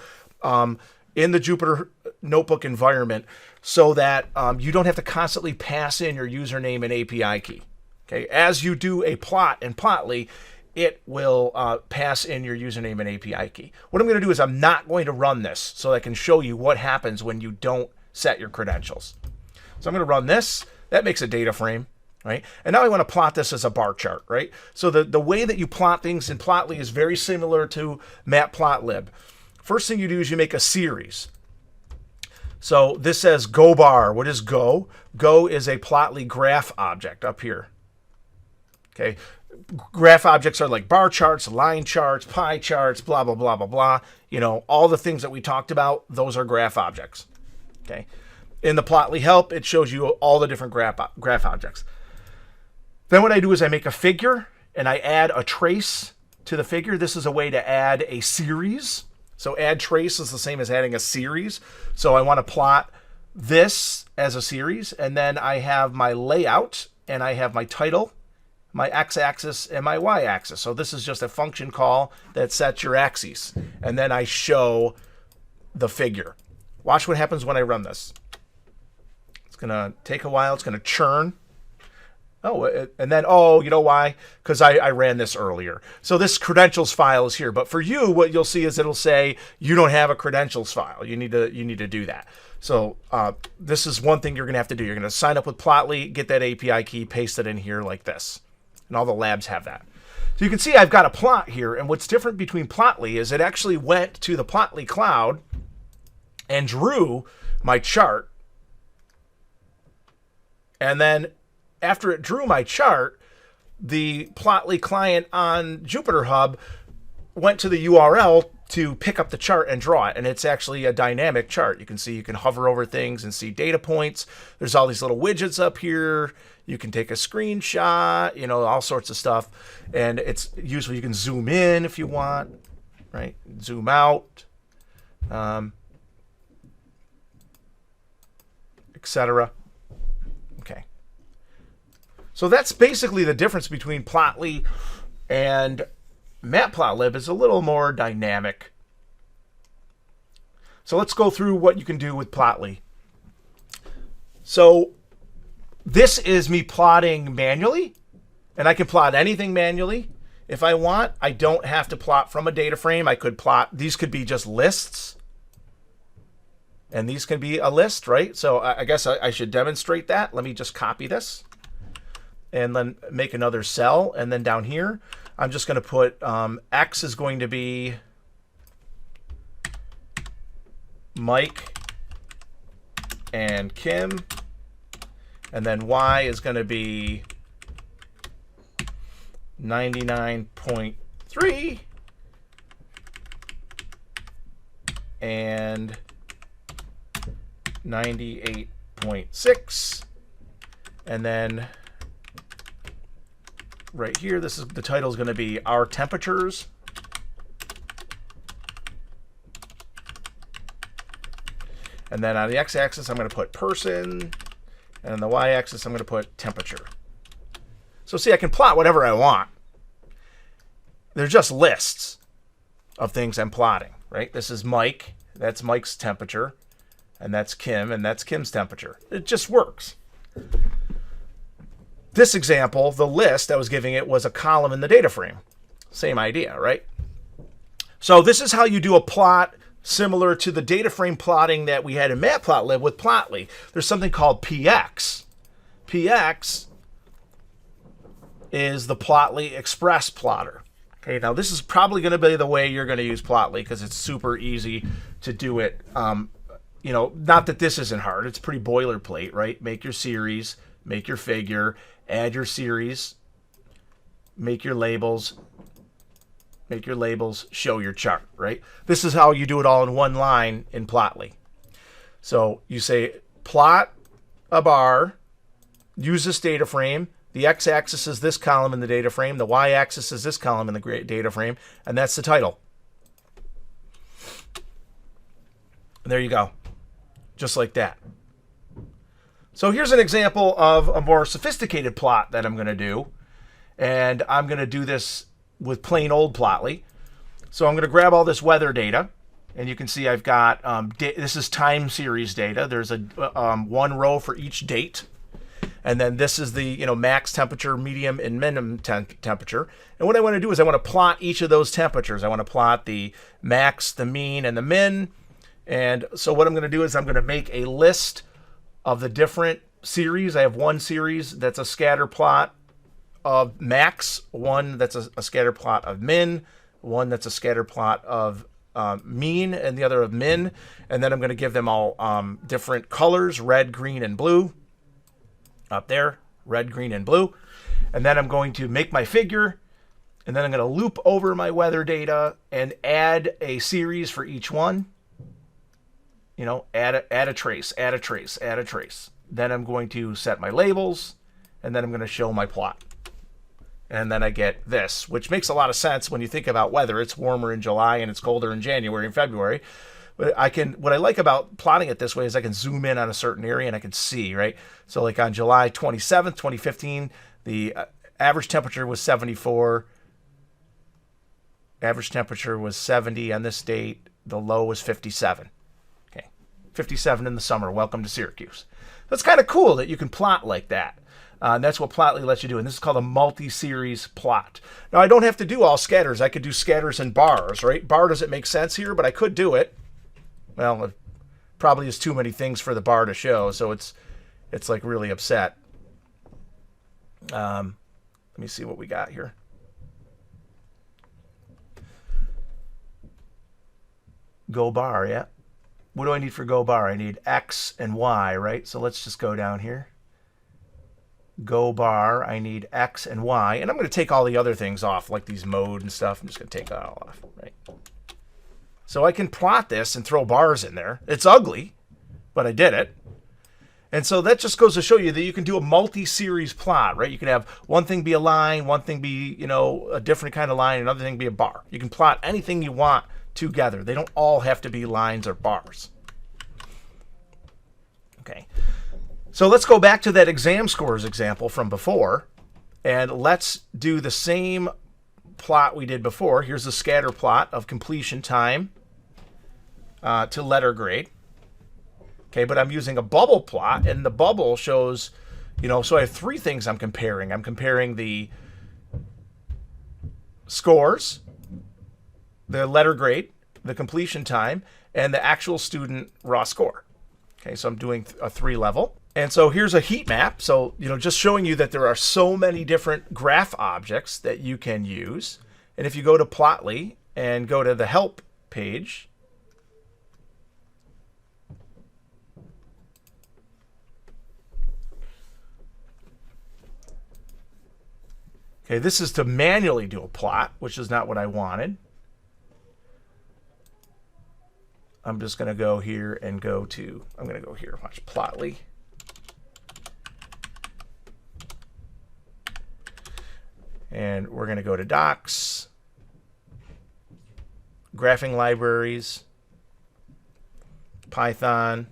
A: in the Jupyter Notebook environment so that you don't have to constantly pass in your username and API key. Okay, as you do a plot in Plotly, it will pass in your username and API key. What I'm going to do is I'm not going to run this so I can show you what happens when you don't set your credentials. So I'm going to run this. That makes a data frame. Right? And now I want to plot this as a bar chart, right? So the way that you plot things in Plotly is very similar to matplotlib. First thing you do is you make a series. So this says go bar. What is go? Go is a Plotly graph object up here. Okay. Graph objects are like bar charts, line charts, pie charts, blah, blah, blah, blah, blah. You know, all the things that we talked about, those are graph objects. Okay. In the Plotly help, it shows you all the different graph objects. Then what I do is I make a figure and I add a trace to the figure. This is a way to add a series. So add trace is the same as adding a series. So I want to plot this as a series. And then I have my layout and I have my title, my x-axis, and my y-axis. So this is just a function call that sets your axes. And then I show the figure. Watch what happens when I run this. It's going to take a while. It's going to churn. Oh, and then, oh, you know why? Because I ran this earlier. So this credentials file is here. But for you, what you'll see is it'll say you don't have a credentials file. You need to do that. So this is one thing you're going to have to do. You're going to sign up with Plotly, get that API key, paste it in here like this. And all the labs have that. So you can see I've got a plot here. And what's different between Plotly is it actually went to the Plotly cloud and drew my chart. And then after it drew my chart, the Plotly client on Jupyter Hub went to the URL to pick up the chart and draw it. And it's actually a dynamic chart. You can see you can hover over things and see data points. There's all these little widgets up here. You can take a screenshot, you know, all sorts of stuff. And it's usually you can zoom in if you want, right? Zoom out, etc. Okay. So that's basically the difference between Plotly and matplotlib. Is a little more dynamic. So let's go through what you can do with Plotly. So this is me plotting manually, and I can plot anything manually if I want. I don't have to plot from a data frame. I could plot, these could be just lists, and these can be a list, right? So I guess I should demonstrate that. Let me just copy this and then make another cell. And then down here, I'm just going to put X is going to be Mike and Kim. And then Y is going to be 99.3 and 98.6. And then right here, this is the title is going to be our temperatures. And then on the x-axis, I'm going to put person. And on the y-axis, I'm going to put temperature. So see, I can plot whatever I want. They're just lists of things I'm plotting, right? This is Mike. That's Mike's temperature. And that's Kim. And that's Kim's temperature. It just works. This example, the list I was giving it was a column in the data frame. Same idea, right? So this is how you do a plot similar to the data frame plotting that we had in matplotlib with Plotly. There's something called PX. PX is the Plotly Express plotter. Okay, now this is probably going to be the way you're going to use Plotly because it's super easy to do it. You know, not that this isn't hard. It's pretty boilerplate, right? Make your series, make your figure, add your series, make your labels, show your chart, right? This is how you do it all in one line in Plotly. So you say plot a bar, use this data frame. The x-axis is this column in the data frame. The y-axis is this column in the data frame. And that's the title. And there you go. Just like that. So here's an example of a more sophisticated plot that I'm going to do. And I'm going to do this with plain old Plotly. So I'm going to grab all this weather data. And you can see I've got, this is time series data. There's a one row for each date. And then this is the max temperature, medium, and minimum temperature. And what I want to do is I want to plot each of those temperatures. I want to plot the max, the mean, and the min. And so what I'm going to do is I'm going to make a list of the different series. I have one series that's a scatter plot of max, one that's a scatter plot of min, one that's a scatter plot of mean, and the other of min. And then I'm going to give them all different colors, red, green, and blue. Up there, red, green, and blue. And then I'm going to make my figure, and then I'm going to loop over my weather data and add a series for each one. Add a trace, add a trace, add a trace. Then I'm going to set my labels, and then I'm going to show my plot. And then I get this, which makes a lot of sense when you think about weather. It's warmer in July and it's colder in January and February. But what I like about plotting it this way is I can zoom in on a certain area and I can see, right? So like on July 27th, 2015, the average temperature was 74. Average temperature was 70 on this date. The low was 57. Okay, 57 in the summer. Welcome to Syracuse. That's kind of cool that you can plot like that. And that's what Plotly lets you do. And this is called a multi-series plot. Now, I don't have to do all scatters. I could do scatters and bars, right? Bar doesn't make sense here, but I could do it. Well, it probably is too many things for the bar to show, so it's like really upset. Let me see what we got here. Go bar, yeah. What do I need for go bar? I need X and Y, right? So let's just go down here. Go bar, I need X and Y. And I'm going to take all the other things off, like these mode and stuff. I'm just going to take that all off, right? So I can plot this and throw bars in there. It's ugly, but I did it. And so that just goes to show you that you can do a multi-series plot, right? You can have one thing be a line, one thing be, a different kind of line, another thing be a bar. You can plot anything you want together. They don't all have to be lines or bars. Okay. So let's go back to that exam scores example from before, and let's do the same plot we did before. Here's the scatter plot of completion time to letter grade. Okay, but I'm using a bubble plot, and the bubble shows, so I have three things I'm comparing. I'm comparing the scores, the letter grade, the completion time, and the actual student raw score. Okay, so I'm doing a 3-level. And so here's a heat map. So, just showing you that there are so many different graph objects that you can use. And if you go to Plotly and go to the help page, okay, this is to manually do a plot, which is not what I wanted. I'm just going to go here and I'm going to go here, watch Plotly. And we're going to go to Docs, Graphing Libraries, Python.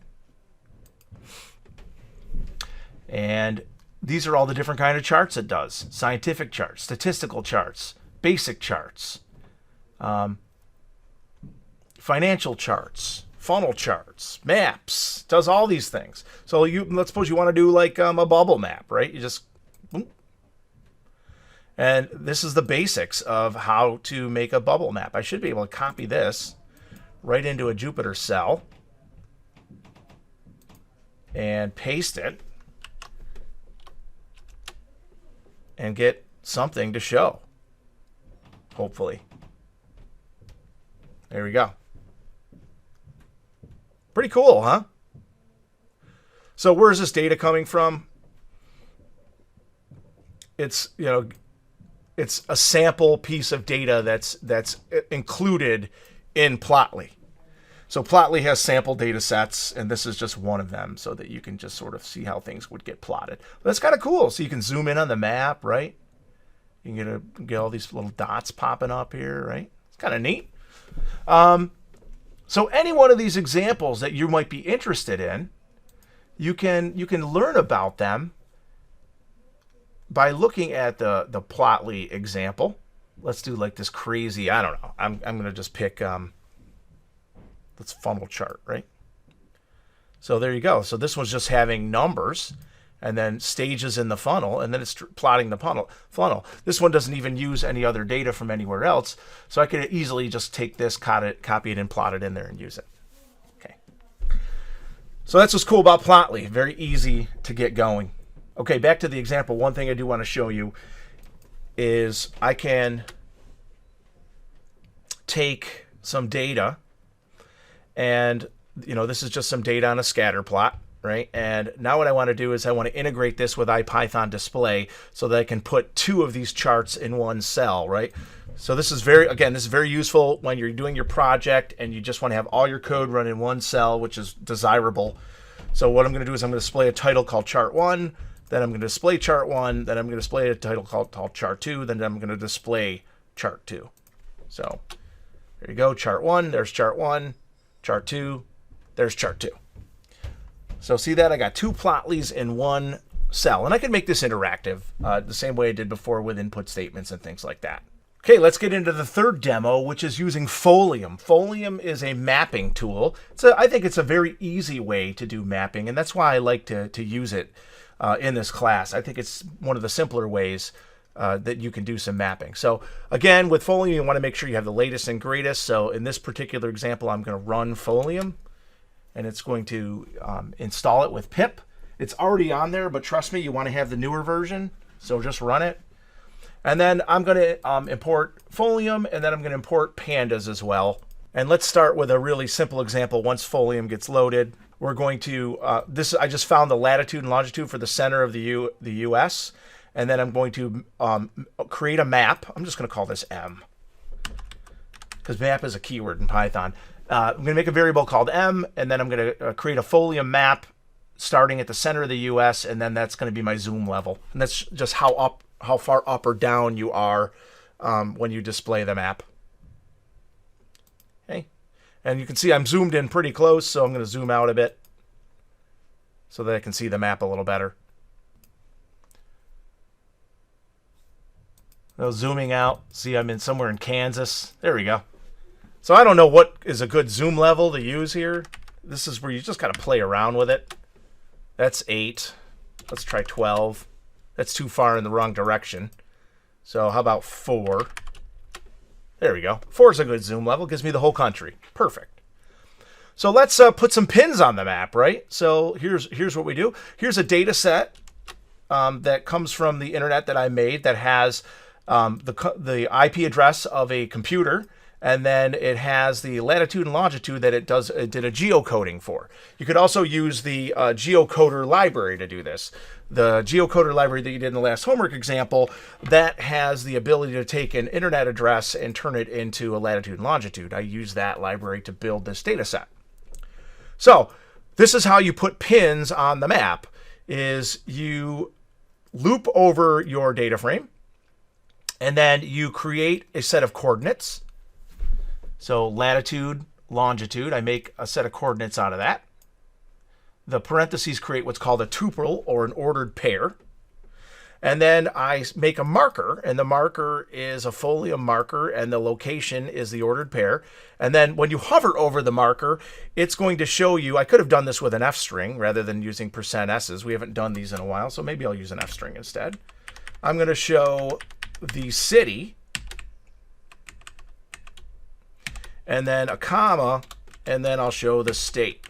A: And these are all the different kind of charts it does. Scientific charts, statistical charts, basic charts, financial charts, funnel charts, maps. It does all these things. So let's suppose you want to do like a bubble map, right? You just, and this is the basics of how to make a bubble map. I should be able to copy this right into a Jupyter cell and paste it and get something to show, hopefully. There we go. Pretty cool, huh? So where is this data coming from? It's, it's a sample piece of data that's included in Plotly. So Plotly has sample data sets, and this is just one of them so that you can just sort of see how things would get plotted. But that's kind of cool. So you can zoom in on the map, right? You can get all these little dots popping up here, right? It's kind of neat. So any one of these examples that you might be interested in, you can learn about them by looking at the Plotly example. Let's do like this crazy, I don't know. I'm going to just pick, let's funnel chart, right? So there you go. So this one's just having numbers and then stages in the funnel, and then it's plotting the funnel. This one doesn't even use any other data from anywhere else. So I could easily just take this, copy it, and plot it in there and use it. Okay. So that's what's cool about Plotly. Very easy to get going. Okay, back to the example. One thing I do want to show you is I can take some data, and this is just some data on a scatter plot, right? And now what I want to do is I want to integrate this with Ipython Display so that I can put two of these charts in one cell, right? So this is very useful when you're doing your project and you just want to have all your code run in one cell, which is desirable. So what I'm going to do is I'm going to display a title called Chart 1, then I'm going to display Chart 1, then I'm going to display a title called Chart 2, then I'm going to display Chart 2. So there you go, Chart 1, there's Chart 1, Chart 2, there's Chart 2. So see that? I got two Plotlys in one cell. And I can make this interactive the same way I did before with input statements and things like that. Okay, let's get into the third demo, which is using folium. Folium is a mapping tool. I think it's a very easy way to do mapping, and that's why I like to use it in this class. I think it's one of the simpler ways that you can do some mapping. So again, with folium, you want to make sure you have the latest and greatest. So in this particular example, I'm going to run folium, and it's going to install it with pip. It's already on there, but trust me, you want to have the newer version, so just run it. And then I'm going to import folium, and then I'm going to import pandas as well. And let's start with a really simple example. Once folium gets loaded, we're going to, I just found the latitude and longitude for the center of the US, and then I'm going to create a map. I'm just going to call this M, because map is a keyword in Python. I'm going to make a variable called M, and then I'm going to create a folium map starting at the center of the US, and then that's going to be my zoom level. And that's just how far up or down you are when you display the map. Okay, and you can see I'm zoomed in pretty close, so I'm going to zoom out a bit. so that I can see the map a little better. So zooming out, see I'm in somewhere in Kansas. There we go. So I don't know what is a good zoom level to use here. This is where you just got to play around with it. That's 8. Let's try 12. That's too far in the wrong direction. So how about 4? There we go. 4 is a good zoom level. Gives me the whole country. Perfect. So let's put some pins on the map, right? So here's what we do. Here's a data set that comes from the internet that I made that has the IP address of a computer, and then it has the latitude and longitude that it did a geocoding for. You could also use the geocoder library to do this. The geocoder library that you did in the last homework example, that has the ability to take an internet address and turn it into a latitude and longitude. I use that library to build this data set. So this is how you put pins on the map, is you loop over your data frame, and then you create a set of coordinates. So latitude, longitude, I make a set of coordinates out of that. The parentheses create what's called a tuple, or an ordered pair. And then I make a marker, and the marker is a folium marker, and the location is the ordered pair. And then when you hover over the marker, it's going to show you, I could have done this with an F string rather than using %s. We haven't done these in a while, so maybe I'll use an F string instead. I'm going to show the city, and then a comma, and then I'll show the state.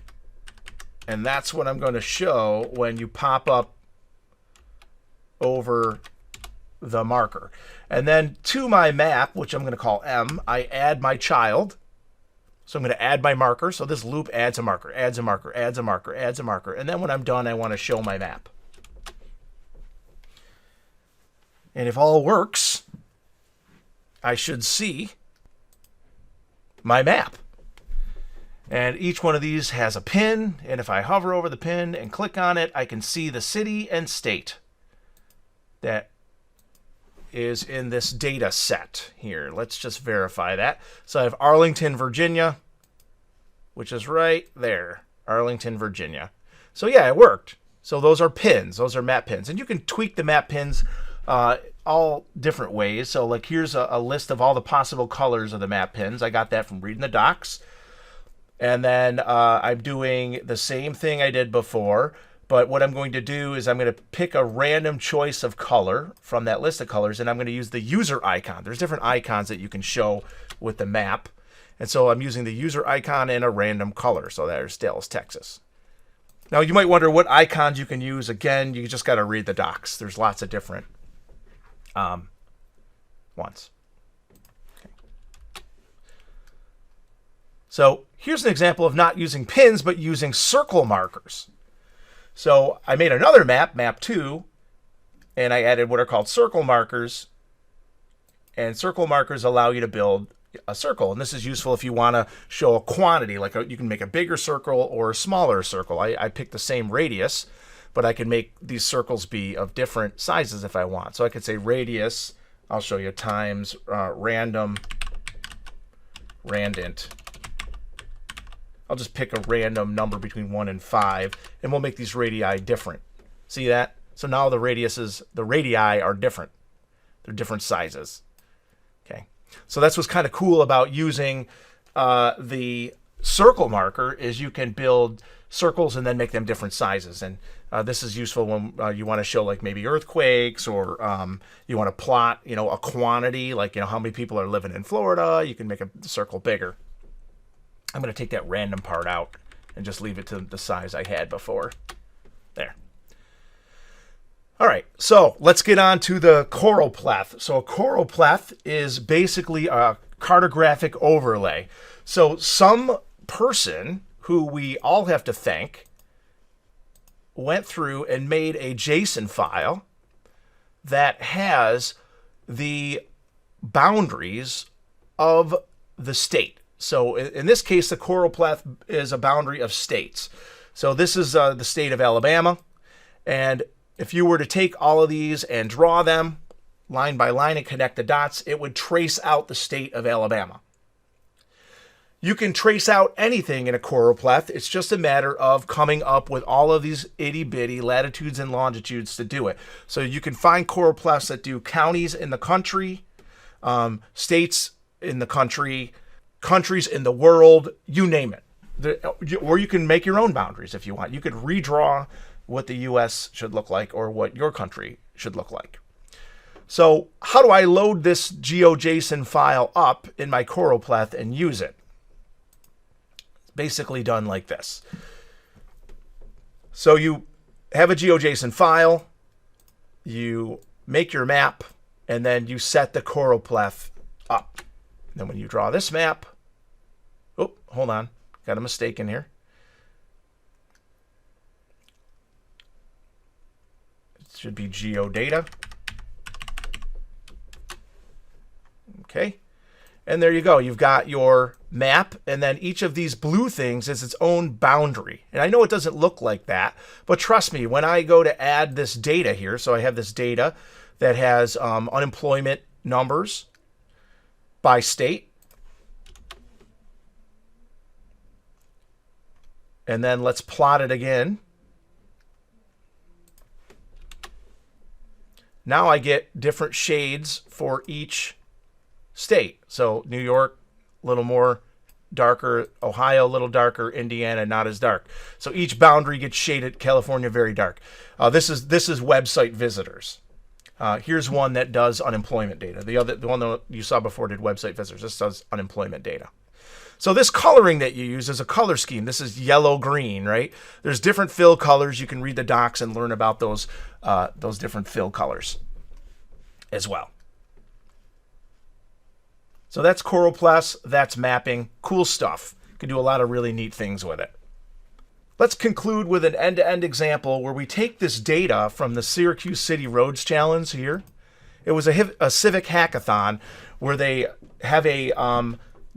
A: And that's what I'm going to show when you pop up over the marker. And then to my map, which I'm going to call M, I add my child. So I'm going to add my marker. So this loop adds a marker, adds a marker, adds a marker, adds a marker. And then when I'm done, I want to show my map. And if all works, I should see my map. And each one of these has a pin, and if I hover over the pin and click on it, I can see the city and state that is in this data set here. Let's just verify that. So I have Arlington, Virginia, which is right there, Arlington, Virginia. So yeah, it worked. So those are pins. Those are map pins. And you can tweak the map pins all different ways. So like here's a list of all the possible colors of the map pins. I got that from reading the docs. And then I'm doing the same thing I did before, but what I'm going to do is I'm going to pick a random choice of color from that list of colors, and I'm going to use the user icon. There's different icons that you can show with the map. And so I'm using the user icon in a random color. So there's Dallas, Texas. Now you might wonder what icons you can use. Again, you just got to read the docs. There's lots of different ones. So here's an example of not using pins, but using circle markers. So I made another map, map 2, and I added what are called circle markers. And circle markers allow you to build a circle. And this is useful if you want to show a quantity, like you can make a bigger circle or a smaller circle. I picked the same radius, but I can make these circles be of different sizes if I want. So I could say radius, I'll show you, times random, randint. I'll just pick a random number between 1 and 5, and we'll make these radii different. See that? So now the radii are different. They're different sizes. Okay. So that's what's kind of cool about using the circle marker, is you can build circles and then make them different sizes. And this is useful when you want to show like maybe earthquakes, or you want to plot, a quantity, like, how many people are living in Florida. You can make a circle bigger. I'm going to take that random part out and just leave it to the size I had before. There. All right, so let's get on to the Choropleth. So a Choropleth is basically a cartographic overlay. So some person who we all have to thank went through and made a JSON file that has the boundaries of the state. So in this case, the Choropleth is a boundary of states. So this is the state of Alabama. And if you were to take all of these and draw them line by line and connect the dots, it would trace out the state of Alabama. You can trace out anything in a choropleth. It's just a matter of coming up with all of these itty-bitty latitudes and longitudes to do it. So you can find choropleths that do counties in the country, states in the country, countries in the world, you name it. Or you can make your own boundaries if you want. You could redraw what the U.S. should look like or what your country should look like. So how do I load this GeoJSON file up in my choropleth and use it? It's basically done like this. So you have a GeoJSON file, you make your map, and then you set the choropleth up. Then when you draw this map, oh, hold on, got a mistake in here. It should be geodata. Okay, and there you go. You've got your map, and then each of these blue things is its own boundary. And I know it doesn't look like that, but trust me, when I go to add this data here, so I have this data that has unemployment numbers by state. And then let's plot it again. Now I get different shades for each state. So New York, a little more darker, Ohio, a little darker, Indiana, not as dark. So each boundary gets shaded, California, very dark. This is website visitors. Here's one that does unemployment data. The one that you saw before did website visitors. This does unemployment data. So this coloring that you use is a color scheme. This is yellow-green, right? There's different fill colors. You can read the docs and learn about those different fill colors as well. So that's choropleths, that's mapping. Cool stuff. You can do a lot of really neat things with it. Let's conclude with an end-to-end example where we take this data from the Syracuse City Roads Challenge here. It was a civic hackathon where they have a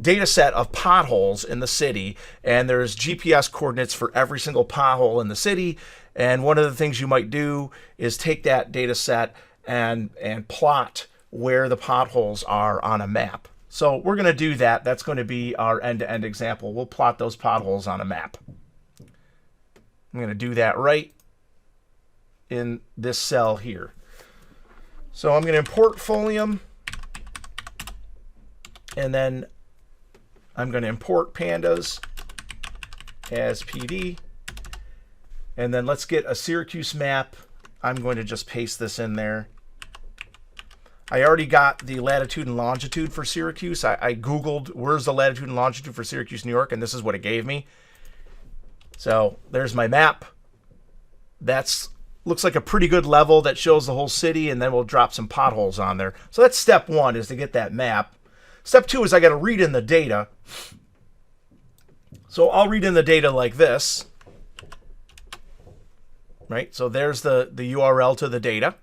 A: data set of potholes in the city, and there's GPS coordinates for every single pothole in the city. And one of the things you might do is take that data set and plot where the potholes are on a map. So we're going to do that. That's going to be our end-to-end example. We'll plot those potholes on a map. I'm going to do that right in this cell here. So I'm going to import folium, and then I'm going to import pandas as PD. And then let's get a Syracuse map. I'm going to just paste this in there. I already got the latitude and longitude for Syracuse. I Googled where's the latitude and longitude for Syracuse, New York, and this is what it gave me. So there's my map. That's looks like a pretty good level that shows the whole city, and then we'll drop some potholes on there. So that's step one, is to get that map. Step two is I got to read in the data. So I'll read in the data like this. Right? So there's the URL to the data.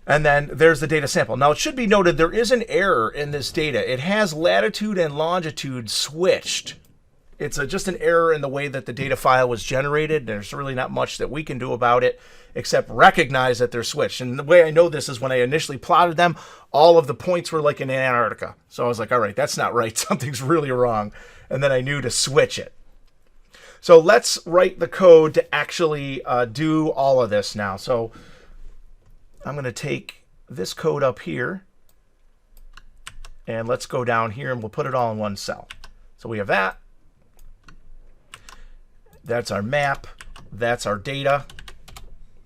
A: And then there's the data sample. Now, it should be noted there is an error in this data. It has latitude and longitude switched. It's just an error in the way that the data file was generated. There's really not much that we can do about it except recognize that they're switched. And the way I know this is when I initially plotted them, all of the points were like in Antarctica. So I was like, all right, that's not right. Something's really wrong. And then I knew to switch it. So let's write the code to actually do all of this now. So I'm going to take this code up here, and let's go down here, and we'll put it all in one cell. So we have that. That's our map. That's our data.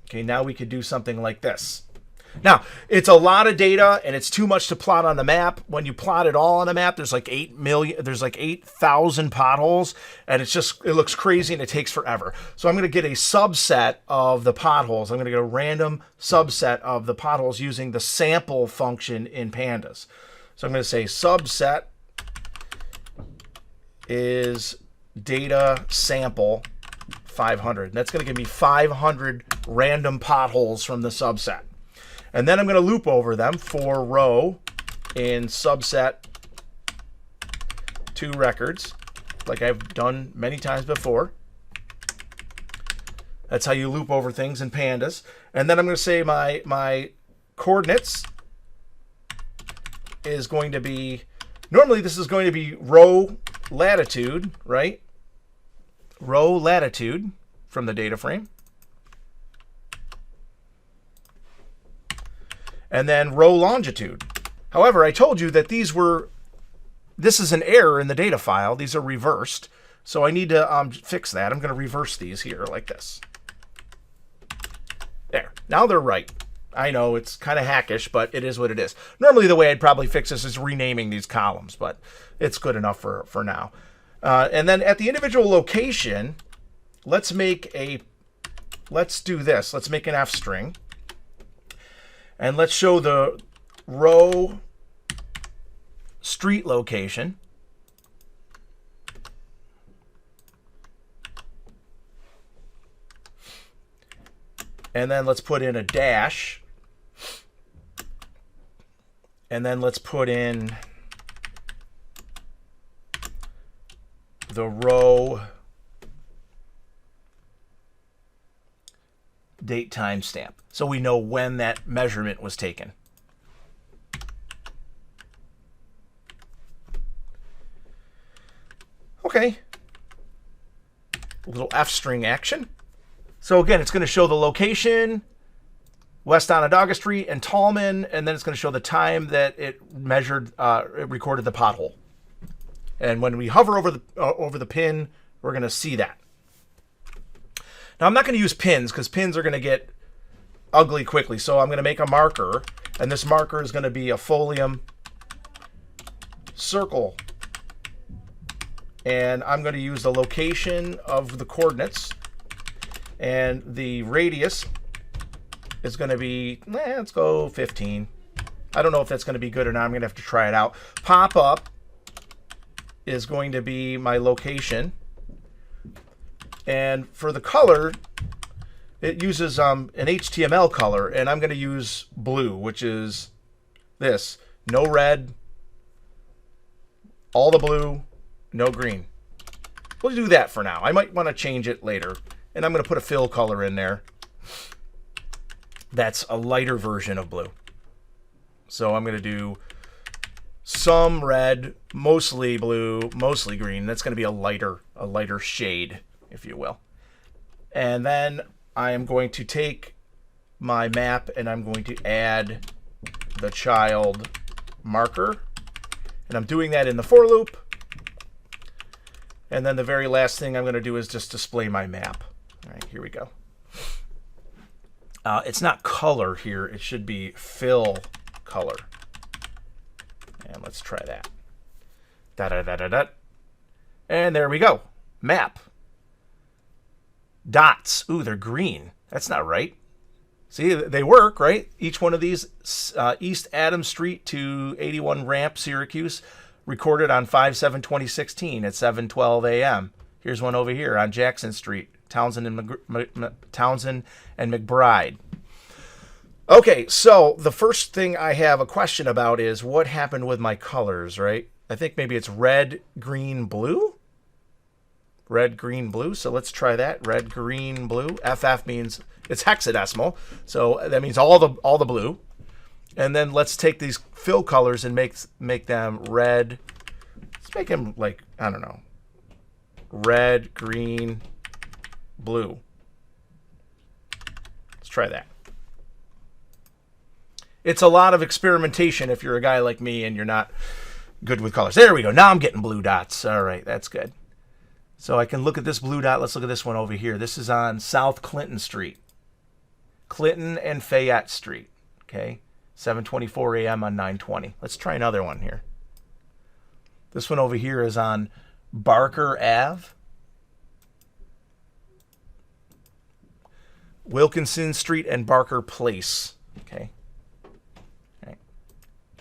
A: Okay, now we could do something like this. Now, it's a lot of data, and it's too much to plot on the map. When you plot it all on a map, there's like 8,000 potholes, and it looks crazy, and it takes forever. So I'm going to get a subset of the potholes. I'm going to get a random subset of the potholes using the sample function in Pandas. So I'm going to say subset is data sample 500. And that's going to give me 500 random potholes from the subset. And then I'm going to loop over them for row in subset 2 records, like I've done many times before. That's how you loop over things in Pandas. And then I'm going to say my coordinates is going to be Normally this is going to be row latitude, right? Row latitude from the data frame. And then row longitude. However, I told you that this is an error in the data file. These are reversed. So I need to fix that. I'm going to reverse these here like this. There. Now they're right. I know it's kind of hackish, but it is what it is. Normally the way I'd probably fix this is renaming these columns, but it's good enough for now. And then at the individual location, let's do this. Let's make an F string. And let's show the row street location. And then let's put in a dash. And then let's put in the row date timestamp, so we know when that measurement was taken. Okay. A little F string action. So again, it's going to show the location, West Onondaga Street and Tallman, and then it's going to show the time that it measured, it recorded the pothole. And when we hover over the pin, we're going to see that. Now I'm not going to use pins because pins are going to get ugly quickly. So I'm going to make a marker, and this marker is going to be a folium circle. And I'm going to use the location of the coordinates, and the radius is going to be, let's go 15. I don't know if that's going to be good or not. I'm going to have to try it out. Pop up is going to be my location. And for the color, it uses an HTML color, and I'm going to use blue, which is this. No red, all the blue, no green. We'll do that for now. I might want to change it later. And I'm going to put a fill color in there. That's a lighter version of blue. So I'm going to do some red, mostly blue, mostly green. That's going to be a lighter shade, if you will. And then I am going to take my map and I'm going to add the child marker. And I'm doing that in the for loop. And then the very last thing I'm going to do is just display my map. All right, here we go. It's not color here. It should be fill color. And let's try that. Da-da-da-da-da. And there we go. Map. Dots. Ooh, they're green. That's not right. See, they work, right? Each one of these, East Adams Street to 81 Ramp, Syracuse, recorded on 5/7/2016 at 7:12 a.m. Here's one over here on Jackson Street, Townsend and McBride. Okay, so the first thing I have a question about is what happened with my colors, right? I think maybe it's red, green, blue. Red, green, blue. So let's try that. Red, green, blue. FF means it's hexadecimal, so that means all the blue. And then let's take these fill colors and make them red. Let's make them like, I don't know, red, green, blue. Let's try that. It's a lot of experimentation if you're a guy like me and you're not good with colors. There we go. Now I'm getting blue dots. All right, that's good. So I can look at this blue dot. Let's look at this one over here. This is on South Clinton Street. Clinton and Fayette Street. Okay, 7:24 a.m. on 9/20. Let's try another one here. This one over here is on Barker Ave. Wilkinson Street and Barker Place. Okay. All right.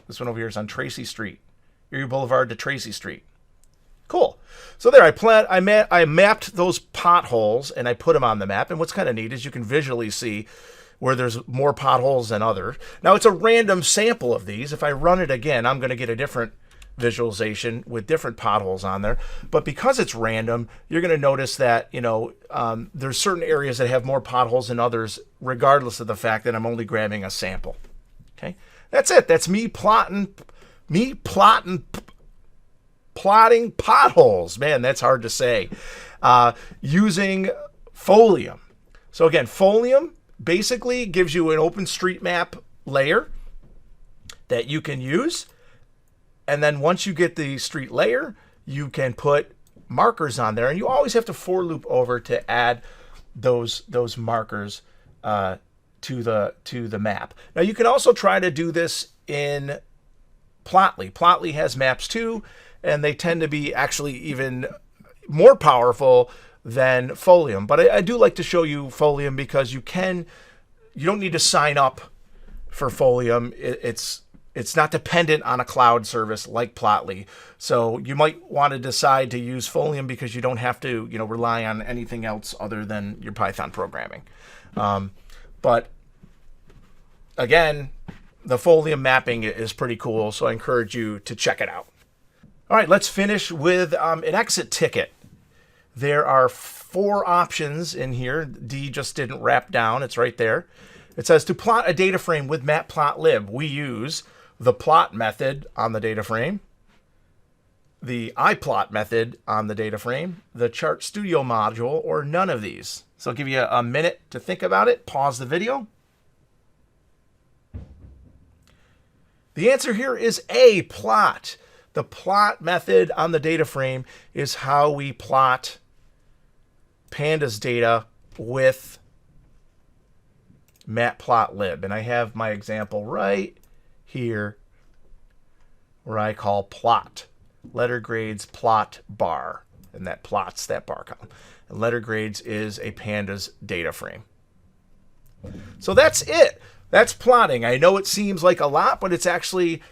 A: This one over here is on Tracy Street. Erie Boulevard to Tracy Street. Cool. So there, I mapped those potholes and I put them on the map. And what's kind of neat is you can visually see where there's more potholes than others. Now it's a random sample of these. If I run it again, I'm going to get a different visualization with different potholes on there. But because it's random, you're going to notice that, there's certain areas that have more potholes than others, regardless of the fact that I'm only grabbing a sample. Okay, that's it. That's me plotting plotting potholes. Man, that's hard to say. Using folium. So again, folium basically gives you an OpenStreetMap layer that you can use. And then once you get the street layer, you can put markers on there. And you always have to for loop over to add those markers to the map. Now you can also try to do this in Plotly. Plotly has maps too, and they tend to be actually even more powerful than folium. But I do like to show you folium because you don't need to sign up for folium. It's not dependent on a cloud service like Plotly. So you might want to decide to use folium because you don't have to, rely on anything else other than your Python programming. But again, the folium mapping is pretty cool, so I encourage you to check it out. All right, let's finish with an exit ticket. There are 4 options in here. D just didn't wrap down. It's right there. It says to plot a data frame with matplotlib, we use the plot method on the data frame, the iplot method on the data frame, the Chart Studio module, or none of these. So I'll give you a minute to think about it. Pause the video. The answer here is A, plot. The plot method on the data frame is how we plot Panda's data with matplotlib. And I have my example right here where I call plot. Letter grades plot bar. And that plots that bar column. And letter grades is a Panda's data frame. So that's it. That's plotting. I know it seems like a lot, but it's actually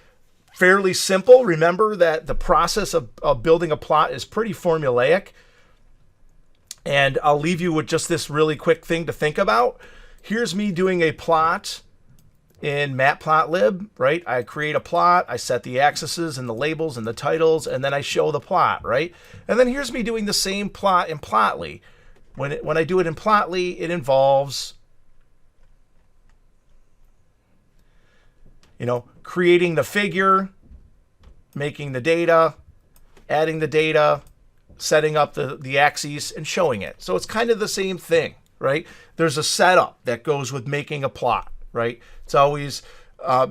A: fairly simple. Remember that the process of building a plot is pretty formulaic. And I'll leave you with just this really quick thing to think about. Here's me doing a plot in matplotlib, right? I create a plot, I set the axes and the labels and the titles, and then I show the plot, right? And then here's me doing the same plot in Plotly. When I do it in Plotly, it involves creating the figure, making the data, adding the data, setting up the axes, and showing it. So it's kind of the same thing, right? There's a setup that goes with making a plot, right? It's always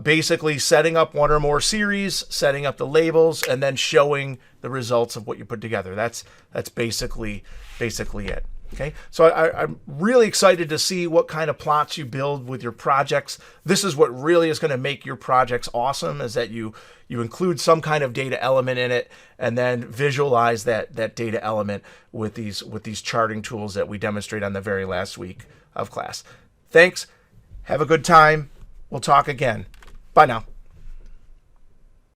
A: basically setting up one or more series, setting up the labels, and then showing the results of what you put together. That's basically it. Okay, so I'm really excited to see what kind of plots you build with your projects. This is what really is going to make your projects awesome, is that you include some kind of data element in it and then visualize that data element with these charting tools that we demonstrate on the very last week of class. Thanks. Have a good time. We'll talk again. Bye now.